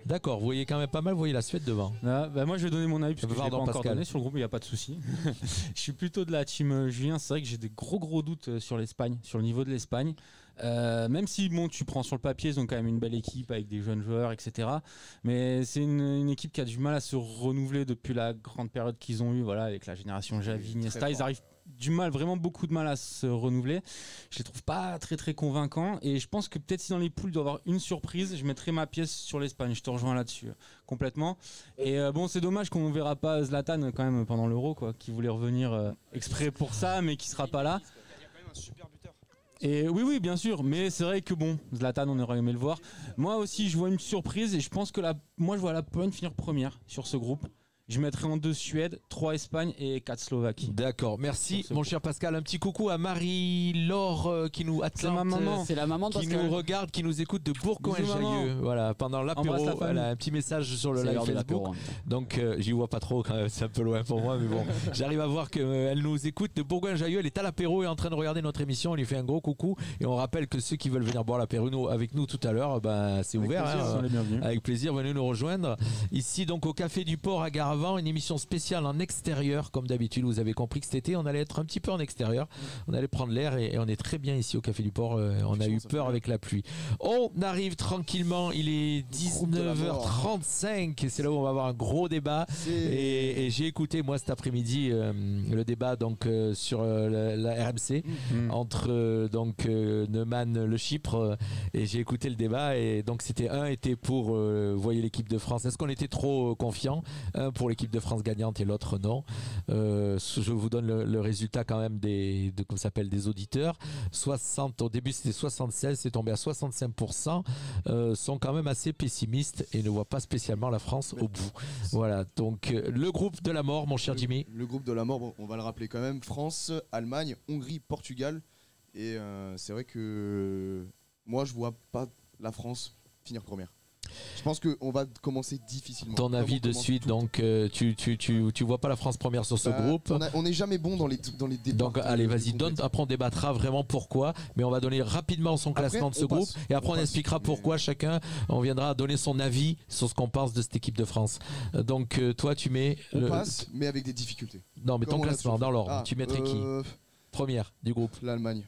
D'accord, vous voyez quand même pas mal, vous voyez la Suède devant. Moi je vais donner mon avis parce que je l'ai pas encore Pascal. donné sur le groupe, il n'y a pas de souci. Je suis plutôt de la team Julien, c'est vrai que j'ai des gros doutes sur l'Espagne, sur le niveau de l'Espagne. Même si bon, tu prends sur le papier, ils ont quand même une belle équipe avec des jeunes joueurs, etc. Mais c'est une équipe qui a du mal à se renouveler depuis la grande période qu'ils ont eue, voilà, avec la génération Xavi, Iniesta. Ils arrivent vraiment beaucoup de mal à se renouveler. Je les trouve pas très très convaincants et je pense que peut-être si dans les poules il doit y avoir une surprise, je mettrai ma pièce sur l'Espagne. Je te rejoins là-dessus complètement. Et bon, c'est dommage qu'on ne verra pas Zlatan quand même pendant l'Euro, quoi, qui voulait revenir exprès pour ça, mais qui sera pas là. Il y a quand même un super buteur. Et oui, bien sûr, mais c'est vrai que bon, Zlatan, on aurait aimé le voir. Moi aussi, je vois une surprise et je pense que moi, je vois la Pologne finir première sur ce groupe. Je mettrai en 2 Suède, 3 Espagne et 4 Slovaquie. D'accord, merci mon cher Pascal. Un petit coucou à Marie-Laure qui nous C'est ma maman. C'est la maman de qui Pascal. nous regarde, qui nous écoute de Bourgoin-Jallieu. Voilà, pendant l'apéro, elle a un petit message sur le live Facebook. Donc j'y vois pas trop quand même, c'est un peu loin pour moi, mais bon, j'arrive à voir qu'elle nous écoute de Bourgoin-Jallieu. Elle est à l'apéro et en train de regarder notre émission. On lui fait un gros coucou et on rappelle que ceux qui veulent venir boire l'apéro avec nous tout à l'heure, c'est ouvert. Avec plaisir, venez nous rejoindre. Ici donc au Café du Port à Garavant, une émission spéciale en extérieur comme d'habitude. Vous avez compris que cet été on allait être un petit peu en extérieur, on allait prendre l'air et on est très bien ici au Café du Port. On a eu peur avec la pluie. On arrive tranquillement, il est 19h35 et c'est là où on va avoir un gros débat et j'ai écouté moi cet après-midi le débat donc sur la RMC entre Neumann le Chypre et j'ai écouté le débat et donc c'était était pour voyez l'équipe de France, est-ce qu'on était trop confiant, un pour l'équipe de France gagnante et l'autre non. Je vous donne le résultat quand même des auditeurs. 60 au début c'était 76, c'est tombé à 65%. Sont quand même assez pessimistes et ne voient pas spécialement la France au bout. Voilà, donc le groupe de la mort, mon cher Jimmy. Le groupe de la mort, bon, on va le rappeler quand même, France, Allemagne, Hongrie, Portugal. Et c'est vrai que moi je vois pas la France finir première. Je pense qu'on va commencer difficilement. Ton avis de suite, donc tu vois pas la France première sur ce groupe. On n'est jamais bon dans les débats. Donc allez, vas-y, donne. Après on débattra vraiment pourquoi, mais on va donner rapidement son classement de ce groupe et après on expliquera pourquoi chacun. On viendra donner son avis sur ce qu'on pense de cette équipe de France. Donc toi tu mets. On passe, mais avec des difficultés. Non, mais ton classement dans l'ordre. Tu mettrais qui première du groupe? L'Allemagne,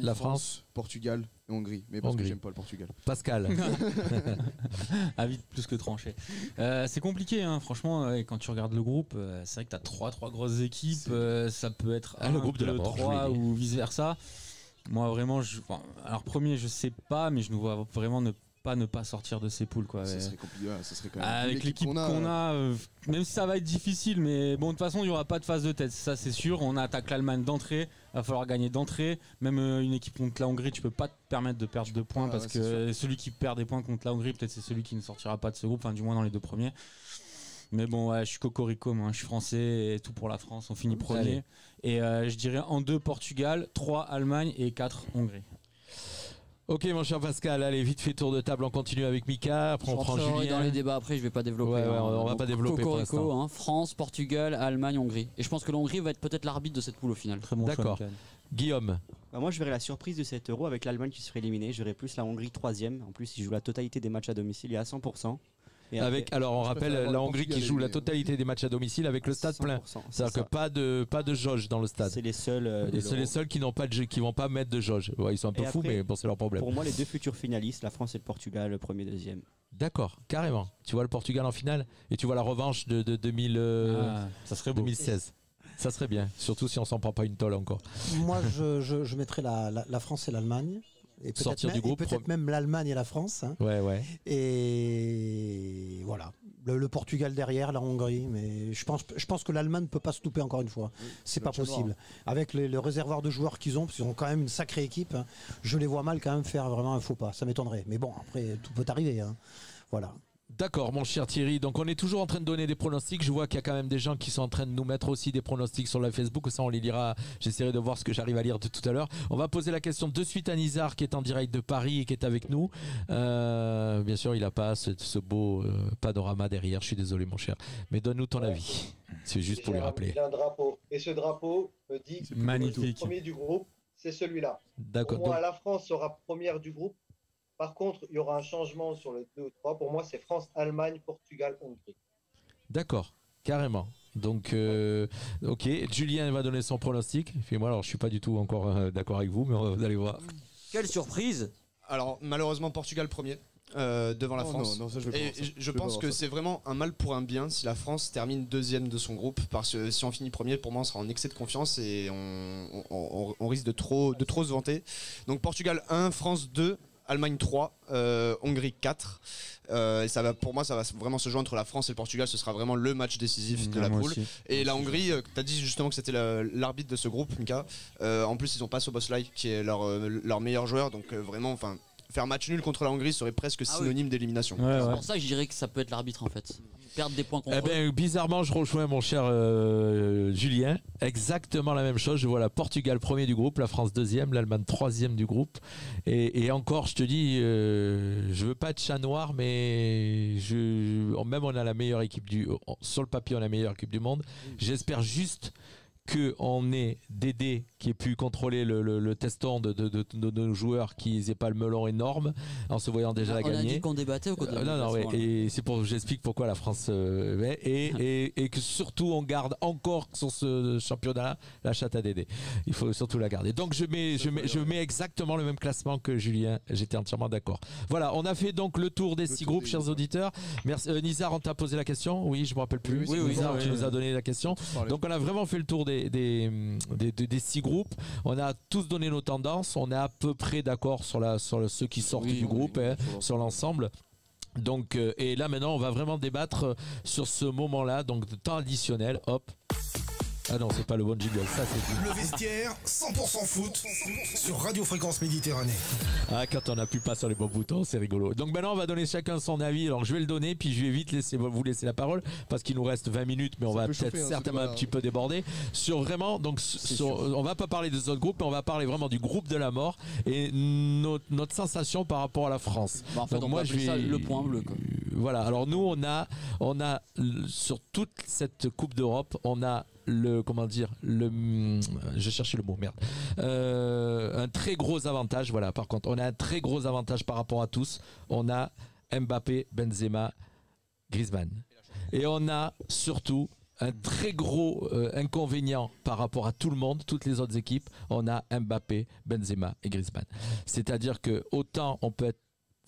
la France, Portugal et Hongrie. Mais parce que j'aime pas le Portugal. Pascal. Avis plus que tranché. C'est compliqué, hein, franchement. Quand tu regardes le groupe, c'est vrai que tu as trois grosses équipes. Ça peut être le groupe de la mort, 3 ou vice versa. Moi vraiment, alors premier, je sais pas, mais je nous vois vraiment ne pas sortir de ces poules, quoi. Ça serait compliqué, ça serait quand même avec l'équipe qu'on a, même si ça va être difficile, mais bon, de toute façon il n'y aura pas de phase de tête, ça c'est sûr. On attaque l'Allemagne d'entrée, va falloir gagner d'entrée. Même une équipe contre la Hongrie, tu peux pas te permettre de perdre 2 points parce que celui qui perd des points contre la Hongrie, peut-être c'est celui qui ne sortira pas de ce groupe, enfin du moins dans les 2 premiers. Mais bon, je suis cocorico, moi, je suis français et tout pour la France, on finit premier. Et je dirais en 2 Portugal, 3 Allemagne et 4 Hongrie. Ok mon cher Pascal, allez vite fait tour de table, on continue avec Mika, après on prend Julien. Dans les débats après, je vais pas développer. On va pas développer pour l'instant. France, Portugal, Allemagne, Hongrie. Et je pense que l'Hongrie va être peut-être l'arbitre de cette poule au final. Très bon. D'accord. Guillaume. Moi je verrais la surprise de cet Euro avec l'Allemagne qui serait éliminée. Je verrais plus la Hongrie 3ème. En plus ils jouent la totalité des matchs à domicile, il est à 100%. Alors on rappelle la Hongrie qui joue la totalité des matchs à domicile avec le stade plein. C'est-à-dire que pas de jauge dans le stade. C'est les seuls. C'est les seuls qui n'ont pas qui vont pas mettre de jauge. Ouais, ils sont un peu fous, mais bon, c'est leur problème. Pour moi, les 2 futurs finalistes, la France et le Portugal, le premier, deuxième. D'accord, carrément. Tu vois le Portugal en finale et tu vois la revanche de ça serait beau. 2016. Ça serait bien, surtout si on s'en prend pas une tôle encore. Moi, je mettrais la France et l'Allemagne. Et peut-être même l'Allemagne et la France. Hein. Ouais. Et voilà. Le Portugal derrière, la Hongrie. Mais je pense que l'Allemagne ne peut pas se louper encore une fois. C'est pas possible. Avec le réservoir de joueurs qu'ils ont, parce qu'ils ont quand même une sacrée équipe, hein, je les vois mal quand même faire vraiment un faux pas. Ça m'étonnerait. Mais bon, après, tout peut arriver. Hein. Voilà. D'accord, mon cher Thierry. Donc on est toujours en train de donner des pronostics. Je vois qu'il y a quand même des gens qui sont en train de nous mettre aussi des pronostics sur la Facebook. Ça, on les lira. J'essaierai de voir ce que j'arrive à lire de tout à l'heure. On va poser la question de suite à Nizar qui est en direct de Paris et qui est avec nous. Bien sûr, il n'a pas ce beau panorama derrière. Je suis désolé, mon cher. Mais donne-nous ton avis. C'est juste pour lui rappeler. Il y a un drapeau. Et ce drapeau me dit que le premier du groupe, c'est celui-là. D'accord. Pour moi, la France sera première du groupe. Par contre, il y aura un changement sur le 2 ou 3. Pour moi, c'est France, Allemagne, Portugal, Hongrie. D'accord, carrément. Donc, ok, Julien va donner son pronostic. Et moi, alors, je suis pas du tout encore d'accord avec vous, mais vous allez voir. Quelle surprise! Alors, malheureusement, Portugal premier. devant la France. Non, ça, je vais Et pas voir ça. je pense que c'est vraiment un mal pour un bien si la France termine deuxième de son groupe, parce que si on finit premier, pour moi on sera en excès de confiance et on risque de trop se vanter. Donc Portugal 1, France 2, Allemagne 3, Hongrie 4. Et ça va, pour moi, ça va vraiment se jouer entre la France et le Portugal. Ce sera vraiment le match décisif de la poule. Aussi. Et la Hongrie, tu as dit justement que c'était l'arbitre de ce groupe, Mika. En plus, ils ont pas Szoboszlai qui est leur meilleur joueur. Donc vraiment, faire match nul contre la Hongrie serait presque synonyme d'élimination. C'est pour ça que je dirais que ça peut être l'arbitre en fait. Perdre des points contre eux. Bizarrement, je rejoins mon cher Julien. Exactement la même chose. Je vois la Portugal premier du groupe, la France deuxième, l'Allemagne troisième du groupe. Et encore, je te dis, je veux pas être chat noir, mais même on a la meilleure équipe sur le papier, on a la meilleure équipe du monde. J'espère juste qu'on ait Dédé qui ait pu contrôler le teston de nos joueurs, qui n'aient pas le melon énorme en se voyant déjà gagner. On a dit qu'on débattait ou qu'on et c'est j'explique pourquoi la France et que surtout on garde encore sur ce championnat la chatte à Dédé. Il faut surtout la garder. Donc je mets exactement le même classement que Julien. J'étais entièrement d'accord. Voilà, on a fait donc le tour des 6 groupes, chers auditeurs. Merci. Nizar, on t'a posé la question. Oui, je me rappelle plus. Oui, Nizar, tu nous as donné la question. Donc on a vraiment fait le tour des 6 groupes. On a tous donné nos tendances. On est à peu près d'accord sur ceux qui sortent du groupe, sur l'ensemble. Donc, et là maintenant, on va vraiment débattre sur ce moment-là. Donc, de temps additionnel, hop. Ah non, c'est pas le bon jingle, ça c'est Le vestiaire 100% foot sur Radio Fréquence Méditerranée. Ah, quand on appuie pas sur les bons boutons, c'est rigolo. Donc maintenant, on va donner chacun son avis. Alors je vais le donner, puis je vais vite vous laisser la parole, parce qu'il nous reste 20 minutes, mais on va peut-être certainement un petit peu déborder. Sur vraiment, donc on va pas parler des autres groupes, mais on va parler vraiment du groupe de la mort et notre sensation par rapport à la France. En fait, donc on va appeler ça le point bleu, quoi. Voilà, alors nous on a sur toute cette Coupe d'Europe, on a je cherchais le mot, merde. Un très gros avantage, voilà, par contre, on a un très gros avantage par rapport à tous. On a Mbappé, Benzema, Griezmann. Et on a surtout un très gros inconvénient par rapport à tout le monde, toutes les autres équipes. On a Mbappé, Benzema et Griezmann. C'est-à-dire que autant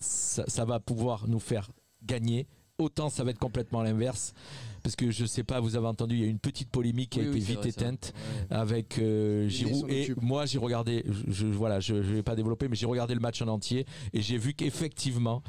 ça va pouvoir nous faire gagner, autant ça va être complètement l'inverse. Parce que je sais pas, vous avez entendu, il y a une petite polémique qui a été vite éteinte avec Giroud. Et moi, j'ai regardé, je vais pas développer, mais j'ai regardé le match en entier et j'ai vu qu'effectivement,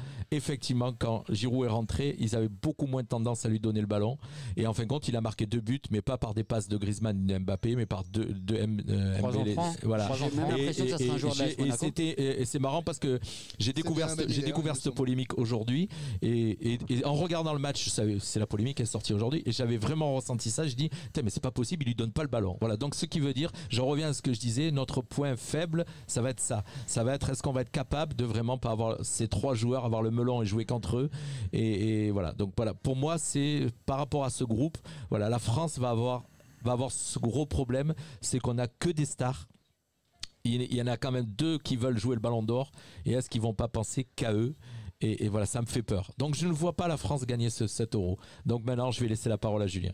quand Giroud est rentré, ils avaient beaucoup moins tendance à lui donner le ballon. Et en fin de compte, il a marqué 2 buts, mais pas par des passes de Griezmann ni de Mbappé, mais par deux Mbélé. Voilà. Et c'est marrant parce que j'ai découvert cette polémique aujourd'hui et en regardant le match, c'est la polémique qui est sortie aujourd'hui. Et j'avais vraiment ressenti ça. Je dis, mais c'est pas possible, il lui donne pas le ballon. Voilà. Donc, ce qui veut dire, j'en reviens à ce que je disais, notre point faible, ça va être ça. Ça va être, est-ce qu'on va être capable de vraiment pas avoir ces 3 joueurs, avoir le melon et jouer contre eux. Et voilà. Donc, voilà. Pour moi, c'est par rapport à ce groupe, voilà, la France va avoir ce gros problème, c'est qu'on a que des stars. Il y en a quand même 2 qui veulent jouer le ballon d'or. Et est-ce qu'ils vont pas penser qu'à eux? Et voilà, ça me fait peur. Donc je ne vois pas la France gagner ce 7 €. Donc maintenant, je vais laisser la parole à Julien.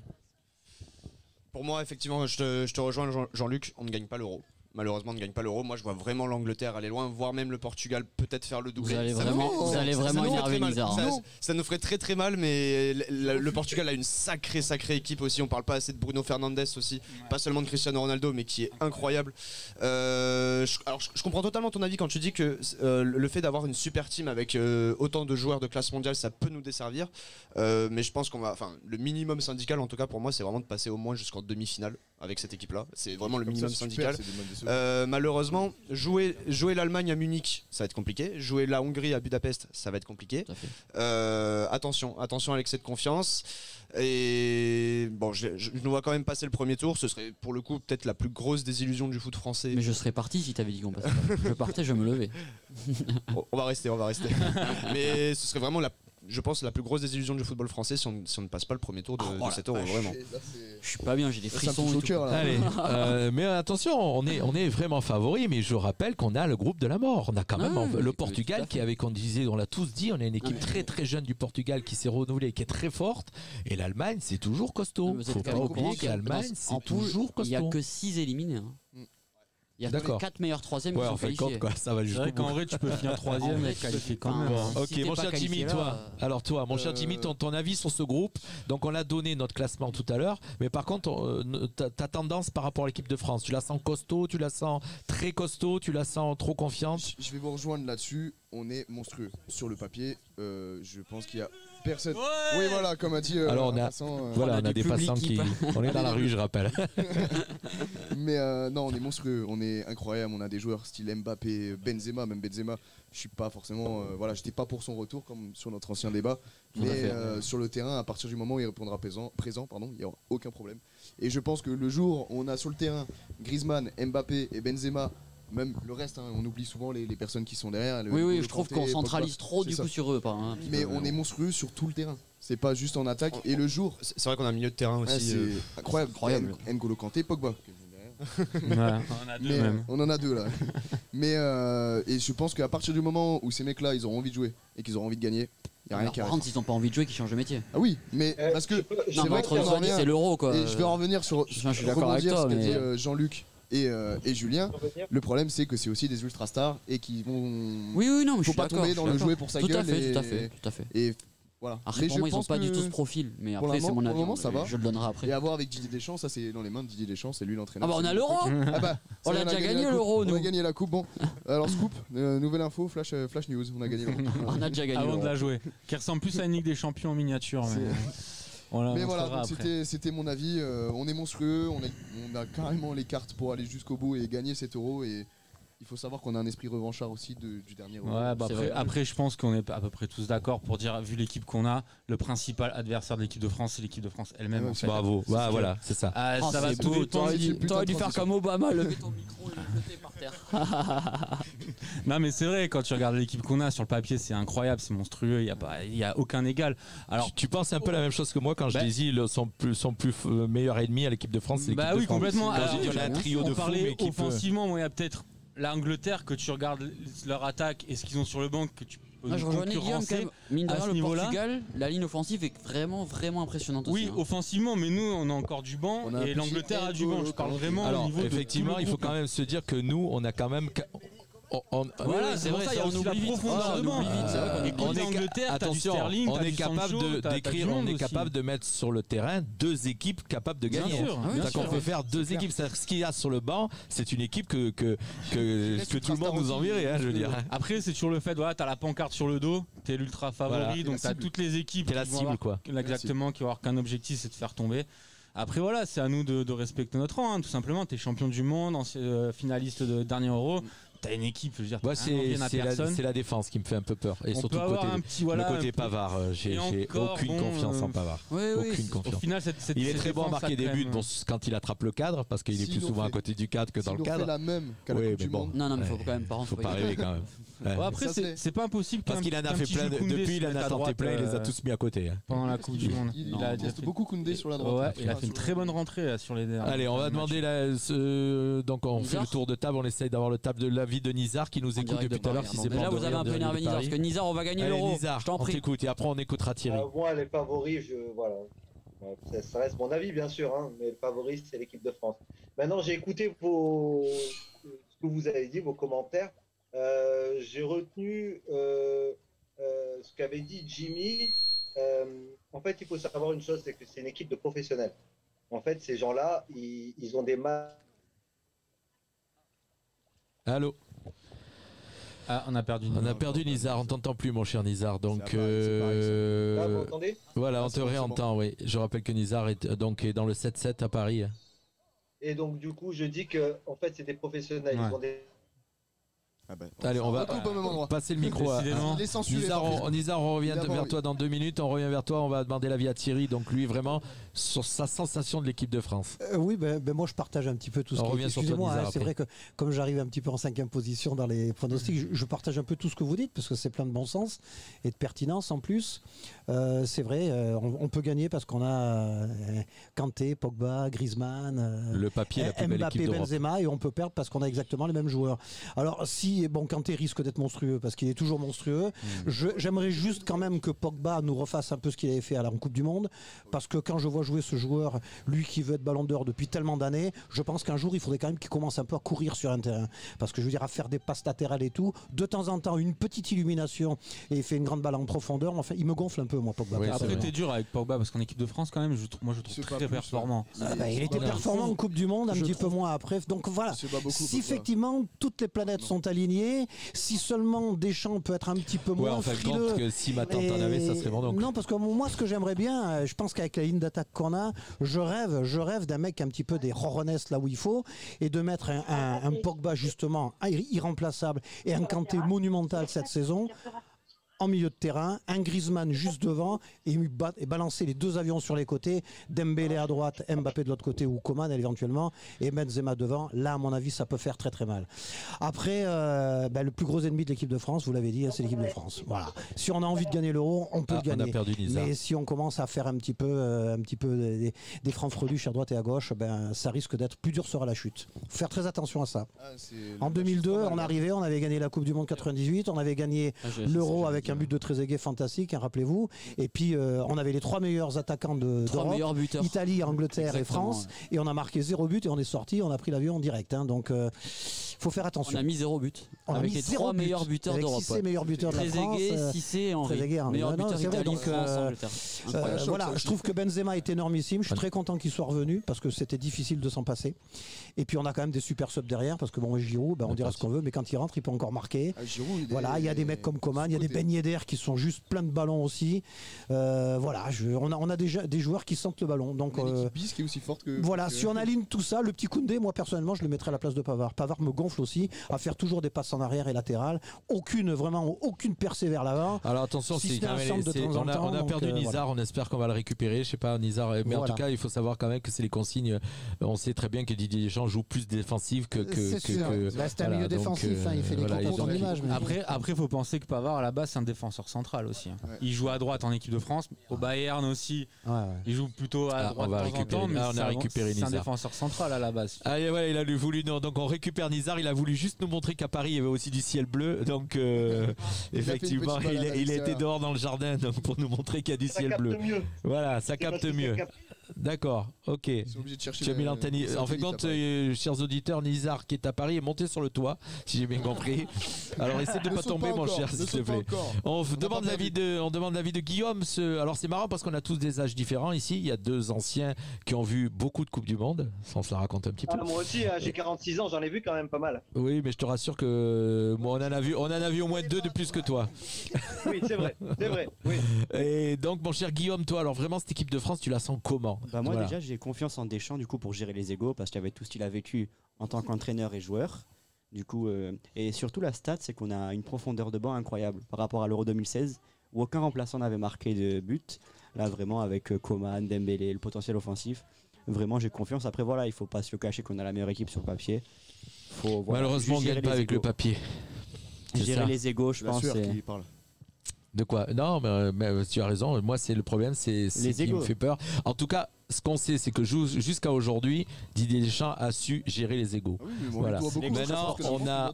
Pour moi, effectivement, je te rejoins, Jean-Luc, on ne gagne pas l'Euro. Malheureusement, on ne gagne pas l'Euro. Moi, je vois vraiment l'Angleterre aller loin, voire même le Portugal peut-être faire le doublé. Vous allez vraiment énerver Nizar. Ça nous ferait très très mal, mais le Portugal a une sacrée équipe aussi. On parle pas assez de Bruno Fernandes aussi, pas seulement de Cristiano Ronaldo, mais qui est incroyable. Je comprends totalement ton avis quand tu dis que le fait d'avoir une super team avec autant de joueurs de classe mondiale, ça peut nous desservir. Mais je pense le minimum syndical, en tout cas pour moi, c'est vraiment de passer au moins jusqu'en demi-finale avec cette équipe-là. C'est vraiment le minimum syndical. Malheureusement, jouer l'Allemagne à Munich, ça va être compliqué. Jouer la Hongrie à Budapest, ça va être compliqué. Attention à l'excès de confiance. Et bon, je nous vois quand même passer le premier tour. Ce serait pour le coup peut-être la plus grosse désillusion du foot français. Mais je serais parti si t'avais dit qu'on passait. Je partais, je me levais. On va rester. Mais ce serait vraiment je pense la plus grosse désillusion du football français si on ne passe pas le premier tour de cet Euro, vraiment. Je suis pas bien, j'ai des frissons au cœur. Allez, mais attention, on est vraiment favori, mais je rappelle qu'on a le groupe de la mort. On a quand même le Portugal qui avait, on l'a tous dit, on a une équipe très très jeune du Portugal qui s'est renouvelée, qui est très forte, et l'Allemagne c'est toujours costaud. Faut pas oublier que l'Allemagne c'est toujours costaud. Il y a que 6 éliminés. Il y a D'accord. 4 meilleurs troisièmes Ouais, qui sont en fait, qualifiés. compte, quoi, ça va C'est jusqu'au vrai bout. qu'en vrai, tu peux finir En troisième vrai, et tu qualifier peux- quand même. enfin, Ok, si t'es mon pas cher Jimmy, qualifié toi, là, alors toi, mon cher Jimmy, ton avis sur ce groupe. Donc on a donné notre classement tout à l'heure, mais par contre, ta tendance par rapport à l'équipe de France, tu la sens costaud, tu la sens très costaud, tu la sens trop confiante? Je vais vous rejoindre là-dessus. On est monstrueux sur le papier. Je pense qu'il y a personne. Oui, voilà, comme a dit. Alors on a, Vincent, voilà, on a du des public passants qui on est dans la rue, je rappelle. Mais non, on est monstrueux, on est incroyable, on a des joueurs style Mbappé, Benzema, même Benzema. Je suis pas forcément, voilà, j'étais pas pour son retour comme sur notre ancien débat, mais sur le terrain, à partir du moment où il répondra présent, pardon, il y aura aucun problème. Et je pense que le jour où on a sur le terrain Griezmann, Mbappé et Benzema, même le reste, hein, on oublie souvent les personnes qui sont derrière. Oui, je trouve qu'on centralise trop c'est du ça. coup sur eux. Mais on est monstrueux sur tout le terrain. C'est pas juste en attaque. Et le jour, C'est vrai qu'on a un milieu de terrain aussi. c'est incroyable. N'Golo Kanté, Pogba. Ouais, on en a deux Mais, même. on en a deux là. Mais et je pense qu'à partir du moment où ces mecs-là, ils auront envie de jouer et qu'ils auront envie de gagner, il y a rien qui Par arrête. contre, s'ils n'ont pas envie de jouer, qu'ils changent de métier. Ah oui, mais parce que c'est Non, mais vrai entre qu'on en Sony, revient. c'est l'euro quoi. Et je vais en revenir sur Enfin, je suis d'accord avec rebondir toi, ce qu'a mais- dit Jean-Luc et Julien. Le problème, c'est que c'est aussi des ultra stars et qui vont. Oui, non, mais je faut suis pas d'accord, tomber je dans suis le d'accord. jouer pour sa Tout à gueule. fait, et, tout à fait, tout à fait. Et voilà. Après, Mais pour je moi, ils n'ont pense pas du que tout ce profil. Mais pour après, c'est mon le avis. moment, ça va. Je le donnerai après. Et à voir avec Didier Deschamps, ça c'est dans les mains de Didier Deschamps, c'est lui l'entraîneur. Ah bah on a l'euro. Ah bah, On ça y est, l'a déjà gagné la coupe. l'euro, On nous. a gagné la coupe. Bon, alors scoop, nouvelle info, flash news, on a gagné l'euro. On a déjà gagné Avant de l'euro. la jouer. Qui ressemble plus à une Ligue des Champions en miniature. Mais Mais voilà, montrera donc après. c'était mon avis. On est monstrueux, on a carrément les cartes pour aller jusqu'au bout et gagner cet euro. Et il faut savoir qu'on a un esprit revanchard aussi du dernier euro. Ouais, bah après, je pense qu'on est à peu près tous d'accord pour dire, vu l'équipe qu'on a, le principal adversaire de l'équipe de France, c'est l'équipe de France elle-même. Ouais, en fait. Bravo, C'est bah ce voilà, c'est ça. Ah, Oh, ça va c'est tout beau. dépendre. T'aurais dû faire comme Obama, lever ton micro et le jeter par terre. Non, mais c'est vrai, quand tu regardes l'équipe qu'on a sur le papier, c'est incroyable, c'est monstrueux, il y a aucun égal. Alors, Tu penses un peu la même chose que moi quand je dis son plus meilleur ennemi à l'équipe de France, c'est l'équipe bah de oui, France. complètement. Quand Alors, j'ai dit on a un trio on de fous, parlait mais qui peut... offensivement, moi, il y a peut-être l'Angleterre que tu regardes leur attaque et ce qu'ils ont sur le banc que tu peux Moi, je rejoignais Guillaume quand même. Mine de à rien, ce le niveau-là. Portugal, la ligne offensive est vraiment, vraiment impressionnante Oui, aussi. hein. offensivement, mais nous, on a encore du banc On a un et petit l'Angleterre a du banc. Je parle vraiment au Alors niveau de effectivement, tout le il faut groupe. quand même se dire que nous, on a quand même... Voilà, c'est vrai, il y a aussi la profondeur de banc. Et quand on on est est Angleterre, t'as du attention, Sterling, on t'as est du capable Sancho, de t'as décrire, du on monde est aussi. capable de mettre sur le terrain deux équipes capables de Bien gagner. sûr, bien C'est-à-dire sûr. qu'on peut faire deux équipes. C'est-à-dire que ce qu'il y a sur le banc, c'est une équipe que tout le monde nous envierait, hein, je veux dire. Après, c'est toujours le fait, voilà, t'as la pancarte sur le dos, t'es l'ultra favori, Voilà. donc t'as toutes les équipes T'es la qui vont cible, avoir- quoi. Exactement, qui vont avoir qu'un objectif, c'est de faire tomber. Après, voilà, c'est à nous de respecter notre rang, hein, tout simplement. T'es champion du monde, finaliste de dernier Euro. T'as une équipe, je veux dire, Moi, t'as rien à personne. c'est la défense qui me fait un peu peur. Et On surtout peut le avoir côté, un petit, voilà, le côté un peu- Pavard. J'ai Et encore, aucune bon, confiance en Pavard. Oui, Aucune Au confiance. final, Il est très bon à marquer des buts quand il attrape le cadre, parce qu'il est S'ils plus l'ont souvent à fait- côté du cadre que dans S'ils le ont fait cadre. la même qu'à la Oui, Coupe mais du bon. Monde. Non, mais faut quand même, par contre, Faut pas rêver quand même. Ouais. Bon, après, Ça, c'est pas impossible Parce qu'il en a fait plein. Depuis, il en a tenté plein, il les a tous mis à côté. hein. pendant la Coupe du Monde. Il a teste fait- beaucoup Koundé sur la droite. Ouais, il a fait une très bonne rentrée là, sur les derniers. Allez, on va demander donc on fait le tour de table, on essaye d'avoir le table de l'avis de Nizar qui nous En écoute direct depuis de tout à l'heure. Paris. Si Non, c'est déjà, pas vous avez un peu énervé Nizar, parce que Nizar, on va gagner Allez, l'euro. Nizar, Je t'en on prie. t'écoute et après on écoutera Thierry. Moi, les favoris, voilà. Ça reste mon avis, bien sûr, hein, mais le favori, c'est l'équipe de France. Maintenant, j'ai écouté ce que vous avez dit, vos commentaires. J'ai retenu ce qu'avait dit Jimmy. En fait, il faut savoir une chose, c'est que c'est une équipe de professionnels. En fait, ces gens-là, ils ont des matchs. Allô. Ah, on a perdu. On a perdu Nizar, on t'entend plus mon cher Nizar. Donc Là, vous entendez ? voilà, on te réentend, oui. Je rappelle que Nizar est dans le 7-7 à Paris. Et donc, du coup, je dis que, en fait, c'est des professionnels. Ouais. Ils ont des... Ah bah, Allez, on va retrouve au même endroit. passer le micro à Décidément. Il est censuré. Nizar. Nizar, on revient Il a pas vers envie. toi dans 2 minutes. On revient vers toi. On va demander l'avis à Thierry. Donc lui, vraiment, sur sa sensation de l'équipe de France. Oui, ben moi je partage un petit peu tout ce On qui revient sur toi, Excusez-moi, Nizar, hein, c'est après. vrai que comme j'arrive un petit peu en 5e position dans les pronostics, je partage un peu tout ce que vous dites parce que c'est plein de bon sens et de pertinence en plus. C'est vrai, on peut gagner parce qu'on a Kanté, Pogba, Griezmann, Le papier, la plus belle Mbappé, équipe d'Europe. Benzema et on peut perdre parce qu'on a exactement les mêmes joueurs. Alors si dit, bon, Kanté risque d'être monstrueux parce qu'il est toujours monstrueux. J'aimerais juste quand même que Pogba nous refasse un peu ce qu'il avait fait en Coupe du Monde, parce que quand je vois jouer ce joueur, lui qui veut être Ballon d'Or depuis tellement d'années, je pense qu'un jour il faudrait quand même qu'il commence un peu à courir sur un terrain, parce que je veux dire, à faire des passes latérales et tout, de temps en temps une petite illumination et il fait une grande balle en profondeur. Enfin, il me gonfle un peu, moi, Pogba. Ouais, après t'es dur avec Pogba parce qu'en équipe de France quand même, moi je trouve très performant. Il était performant en Coupe du Monde, un petit peu moins après. Donc voilà, si effectivement toutes les planètes sont alignées, si seulement Deschamps peut être un petit peu moins frileux. Compte que si ma tante en avait, ça serait bon donc. Non, parce que moi ce que j'aimerais bien, je pense qu'avec la ligne d'attaque qu'on a, je rêve d'un mec un petit peu des Rorones là où il faut, et de mettre un Pogba justement irremplaçable et un Kanté monumental cette saison en milieu de terrain, un Griezmann juste devant et balancer les deux avions sur les côtés, Dembélé à droite, Mbappé de l'autre côté ou Coman éventuellement, et Benzema devant. Là, à mon avis, ça peut faire très très mal. Après, le plus gros ennemi de l'équipe de France, vous l'avez dit, c'est l'équipe de France. Voilà. Si on a envie de gagner l'Euro, on peut le gagner. On a perdu Nizar. Mais si on commence à faire un petit peu des francs-freluches à droite et à gauche, ça risque d'être plus dur sera la chute. Faut faire très attention à ça. En 2002, on avait gagné la Coupe du Monde 98, on avait gagné l'Euro avec un but de Trezeguet fantastique, hein, rappelez-vous. Et puis on avait les 3 meilleurs attaquants d'Europe, Italie, Angleterre et France, et on a marqué 0 but et on est sorti, on a pris l'avion en direct. Hein, donc faut faire attention. On a mis 0 but. Avec les 3 meilleurs buteurs d'Europe. Avec 6 meilleurs buteurs de la France. Trezeguet, Cissé et Henry. Meilleur buteur Italie, France, Angleterre. Voilà, je trouve que Benzema est énormissime. Je suis très content qu'il soit revenu parce que c'était difficile de s'en passer. Et puis on a quand même des super subs derrière parce que bon, Giroud, on dira ce qu'on veut, mais quand il rentre, il peut encore marquer. Voilà, il y a des mecs comme Coman, il y a des Ben Yedder qui sont juste plein de ballons aussi. Voilà, on a déjà des joueurs qui sentent le ballon. Donc qui est aussi forte que. Voilà, si on aligne tout ça, le petit Koundé, moi personnellement, je le mettrais à la place de Pavard. Pavard me gonfle aussi à faire toujours des passes en arrière et latérales. Aucune percée vers l'avant. Alors attention, on a perdu Nizar, on espère qu'on va le récupérer. Je sais pas, Nizar, mais en tout cas, il faut savoir quand même que c'est les consignes. On sait très bien que Didier Deschamps joue plus défensif que. C'est un milieu défensif, il fait des cours en image. Après, il faut penser que Pavard, à la base, c'est un défenseur central aussi. Ouais. Il joue à droite en équipe de France, au Bayern aussi. Il joue plutôt à droite de temps en temps, mais c'est un défenseur central à la base. Il a voulu. Donc on récupère Nizar. Il a voulu juste nous montrer qu'à Paris, il y avait aussi du ciel bleu. Donc effectivement, il a été dehors dans le jardin pour nous montrer qu'il y a du ciel bleu. Voilà, ça capte mieux. D'accord, ok. Jamil Antani. En fait, chers auditeurs, Nizar qui est à Paris est monté sur le toit, si j'ai bien compris. Alors essaie de ne pas tomber, mon cher, s'il te plaît. On demande l'avis de Guillaume. Alors c'est marrant parce qu'on a tous des âges différents ici. Il y a 2 anciens qui ont vu beaucoup de Coupes du Monde. Ça, on se la raconte un petit peu. Moi aussi, j'ai 46 ans, j'en ai vu quand même pas mal. Oui, mais je te rassure que moi, on en a vu au moins 2 de plus que toi. Oui, c'est vrai. Oui. Et donc, mon cher Guillaume, toi, alors vraiment, cette équipe de France, tu la sens comment? Moi déjà j'ai confiance en Deschamps du coup pour gérer les égos parce qu'avec tout ce qu'il a vécu en tant qu'entraîneur et joueur du coup et surtout la stat c'est qu'on a une profondeur de banc incroyable par rapport à l'Euro 2016 où aucun remplaçant n'avait marqué de but. Là vraiment avec Coman, Dembélé, le potentiel offensif, vraiment j'ai confiance. Après voilà, il faut pas se le cacher qu'on a la meilleure équipe sur le papier. Malheureusement on ne gagne pas avec le papier. Gérer les égos, je pense. De quoi? Non, mais tu as raison. Moi, c'est le problème, c'est ce qui me fait peur. En tout cas, ce qu'on sait, c'est que jusqu'à aujourd'hui, Didier Deschamps a su gérer les égos. Voilà. Maintenant,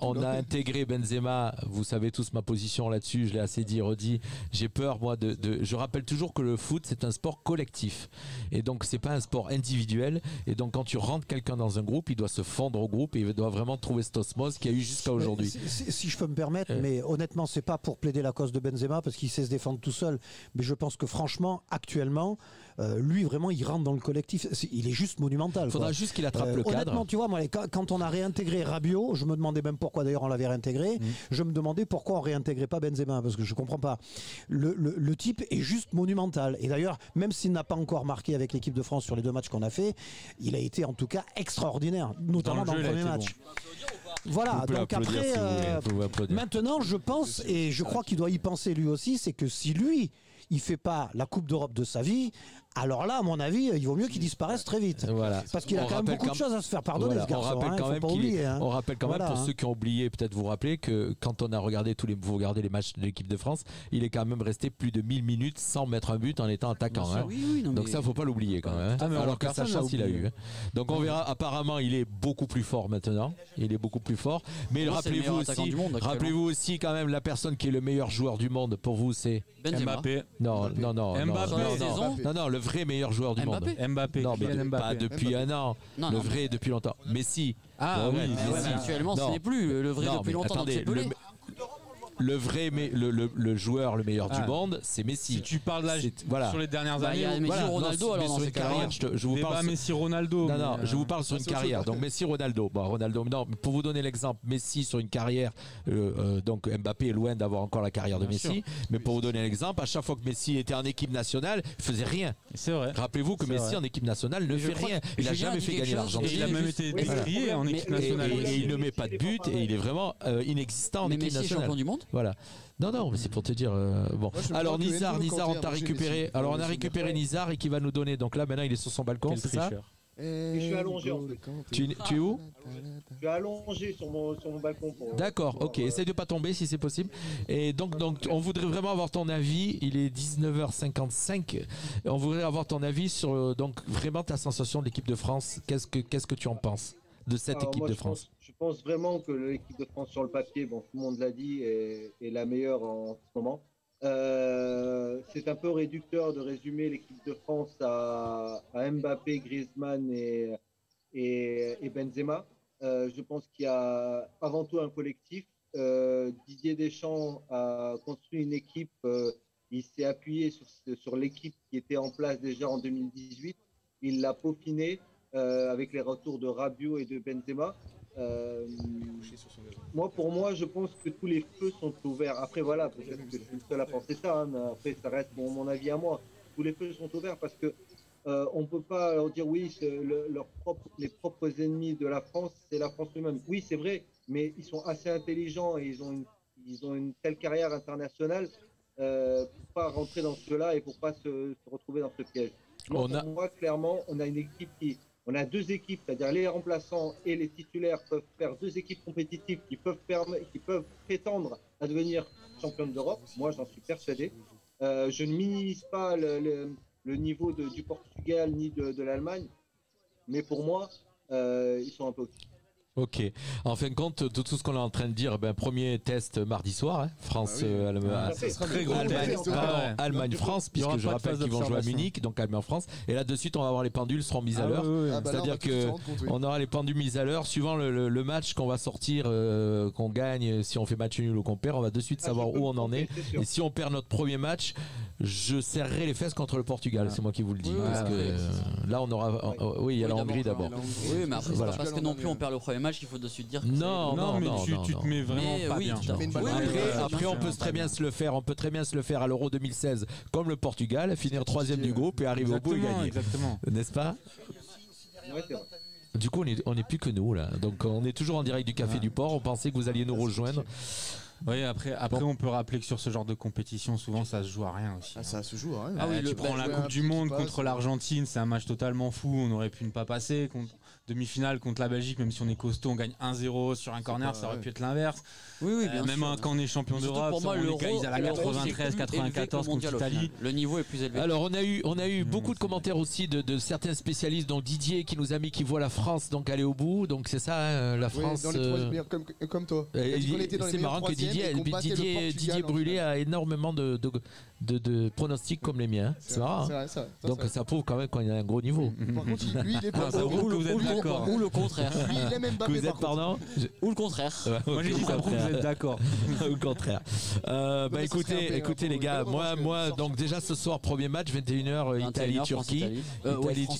on a intégré Benzema. Vous savez tous ma position là-dessus. Je l'ai assez dit, redit. J'ai peur, moi, je rappelle toujours que le foot, c'est un sport collectif. Et donc, c'est pas un sport individuel. Et donc, quand tu rentres quelqu'un dans un groupe, il doit se fondre au groupe et il doit vraiment trouver cette osmose qu'il y a eu jusqu'à aujourd'hui. Si je peux me permettre, mais honnêtement, c'est pas pour plaider la cause de Benzema parce qu'il sait se défendre tout seul. Mais je pense que franchement, actuellement, lui, vraiment, il rentre dans le collectif. Il est juste monumental. Il faudra juste qu'il attrape le cadre. Honnêtement, tu vois, moi, quand on a réintégré Rabiot, je me demandais même pourquoi d'ailleurs on l'avait réintégré. Je me demandais pourquoi on réintégrait pas Benzema, parce que je comprends pas. Le type est juste monumental. Et d'ailleurs, même s'il n'a pas encore marqué avec l'équipe de France sur les 2 matchs qu'on a fait, il a été en tout cas extraordinaire, notamment dans le premier match. Voilà, donc après, maintenant je pense, et je crois qu'il doit y penser lui aussi, c'est que si lui, il fait pas la Coupe d'Europe de sa vie, alors là, à mon avis, il vaut mieux qu'il disparaisse très vite. Voilà. Parce qu'il a quand même beaucoup de choses à se faire pardonner, ce garçon. On rappelle quand même, pour ceux qui ont oublié, peut-être vous rappeler que quand on a regardé vous regardez les matchs de l'équipe de France, il est quand même resté plus de 1000 minutes sans mettre un but en étant attaquant. Hein. Donc ça, faut pas l'oublier quand même. Hein. Alors que sa chance, il a eu. Hein. Donc on verra. Apparemment, il est beaucoup plus fort maintenant. Il est beaucoup plus fort. Mais rappelez-vous aussi quand même la personne qui est le meilleur joueur du monde pour vous, c'est Mbappé. Non, le vrai meilleur joueur du monde. Mbappé. Non, mais pas depuis un an. Le vrai depuis longtemps. Messi. Actuellement, ce n'est plus le vrai depuis longtemps. Attendez, le vrai, mais le joueur le meilleur du monde, c'est Messi. Si tu parles là, sur les dernières années, il y a Messi, Ronaldo, alors dans ces carrières. Je vous parle Messi, Ronaldo. Non, je vous parle sur une carrière. Donc Messi, Ronaldo. Bon, Ronaldo. Non, pour vous donner l'exemple, Messi sur une carrière. Donc Mbappé est loin d'avoir encore la carrière de Messi. Mais pour vous donner l'exemple, à chaque fois que Messi était en équipe nationale, il faisait rien. C'est vrai. Rappelez-vous que Messi en équipe nationale ne fait rien. Il n'a jamais fait gagner l'Argentine. Il a même été décrié en équipe nationale. Et il ne met pas de but et il est vraiment inexistant en équipe nationale. Messi est champion du monde. Voilà. Non, mais c'est pour te dire. Bon. Alors Nizar, on t'a récupéré. Alors on a récupéré Nizar et qui va nous donner. Donc là maintenant il est sur son balcon, c'est ça? Je suis allongé en fait. Tu es où? Je suis allongé sur mon balcon. D'accord, ok. Essaye de pas tomber si c'est possible. Et donc on voudrait vraiment avoir ton avis. Il est 19h55. On voudrait avoir ton avis sur donc vraiment ta sensation de l'équipe de France. Qu'est-ce que tu en penses de cette équipe de France? Je pense vraiment que l'équipe de France sur le papier, bon, tout le monde l'a dit, est la meilleure en ce moment. C'est un peu réducteur de résumer l'équipe de France à Mbappé, Griezmann et Benzema. Je pense qu'il y a avant tout un collectif. Didier Deschamps a construit une équipe, il s'est appuyé sur l'équipe qui était en place déjà en 2018. Il l'a peaufinée avec les retours de Rabiot et de Benzema. Pour moi, je pense que tous les feux sont ouverts. Après, voilà, peut-être que je suis le seul à penser ça, hein, mais après, ça reste mon avis à moi. Tous les feux sont ouverts parce que on peut pas leur dire oui, les propres ennemis de la France, c'est la France lui-même. Oui, c'est vrai, mais ils sont assez intelligents et ils ont une telle carrière internationale pour pas rentrer dans cela et pour pas se retrouver dans ce piège. Pour moi, clairement, on a deux équipes, c'est-à-dire les remplaçants et les titulaires peuvent faire deux équipes compétitives qui peuvent prétendre à devenir championnes d'Europe. Moi, j'en suis persuadé. Je ne minimise pas le niveau du Portugal ni de l'Allemagne, mais pour moi, ils sont un peu au-dessus. Ok. En fin de compte, de tout ce qu'on est en train de dire, premier test mardi soir, hein, France, Allemagne-France, puisque je rappelle qu'ils vont jouer à Munich, donc Allemagne-France. Et là de suite, on va voir les pendules seront mises à l'heure. C'est-à-dire qu'on aura les pendules mises à l'heure suivant le match qu'on va sortir, qu'on gagne, si on fait match nul ou qu'on perd, on va de suite savoir où on en est. Et si on perd notre premier match, je serrerai les fesses contre le Portugal, c'est moi qui vous le dis. Parce que là, on aura. Oui, il y a la Hongrie d'abord. Oui, mais après, c'est pas parce que non plus on perd le premier match qu'il faut de suite dire que non, mais tu te mets vraiment pas bien. Après, on peut très bien se le faire. On peut très bien se le faire à l'Euro 2016 comme le Portugal, finir troisième du groupe et arriver au bout et gagner. N'est-ce pas? Du coup, on n'est plus que nous là. Donc, on est toujours en direct du Café du Port. On pensait que vous alliez nous rejoindre. Oui, après on peut rappeler que sur ce genre de compétition, souvent ça se joue à rien aussi. Ça se joue à rien. Tu prends la Coupe du Monde contre l'Argentine, c'est un match totalement fou, on aurait pu ne pas passer. Demi-finale contre la Belgique, même si on est costaud, on gagne 1-0 sur un corner, ça aurait pu être l'inverse. Oui, bien même sûr. Quand on est champion d'Europe, on est à la 93, 94 contre l'Italie. Le niveau est plus élevé. Alors on a eu beaucoup de commentaires aussi de certains spécialistes, dont Didier qui nous a mis qui voit la France donc aller au bout. Donc c'est ça, la France. Dans les troisièmes, comme toi. C'est marrant que Didier Brûlé a énormément de pronostics comme les miens. C'est marrant. Donc ça prouve quand même qu'on a un gros niveau. Par contre, lui, il est pas d'accord. Ou le contraire. Lui, il aime Mbappé. Vous êtes pardon? Ou le contraire. Moi j'ai dit ça prouve que vous êtes d'accord. Au contraire. Écoutez les gars, moi donc déjà ce soir premier match 21h Italie-Turquie.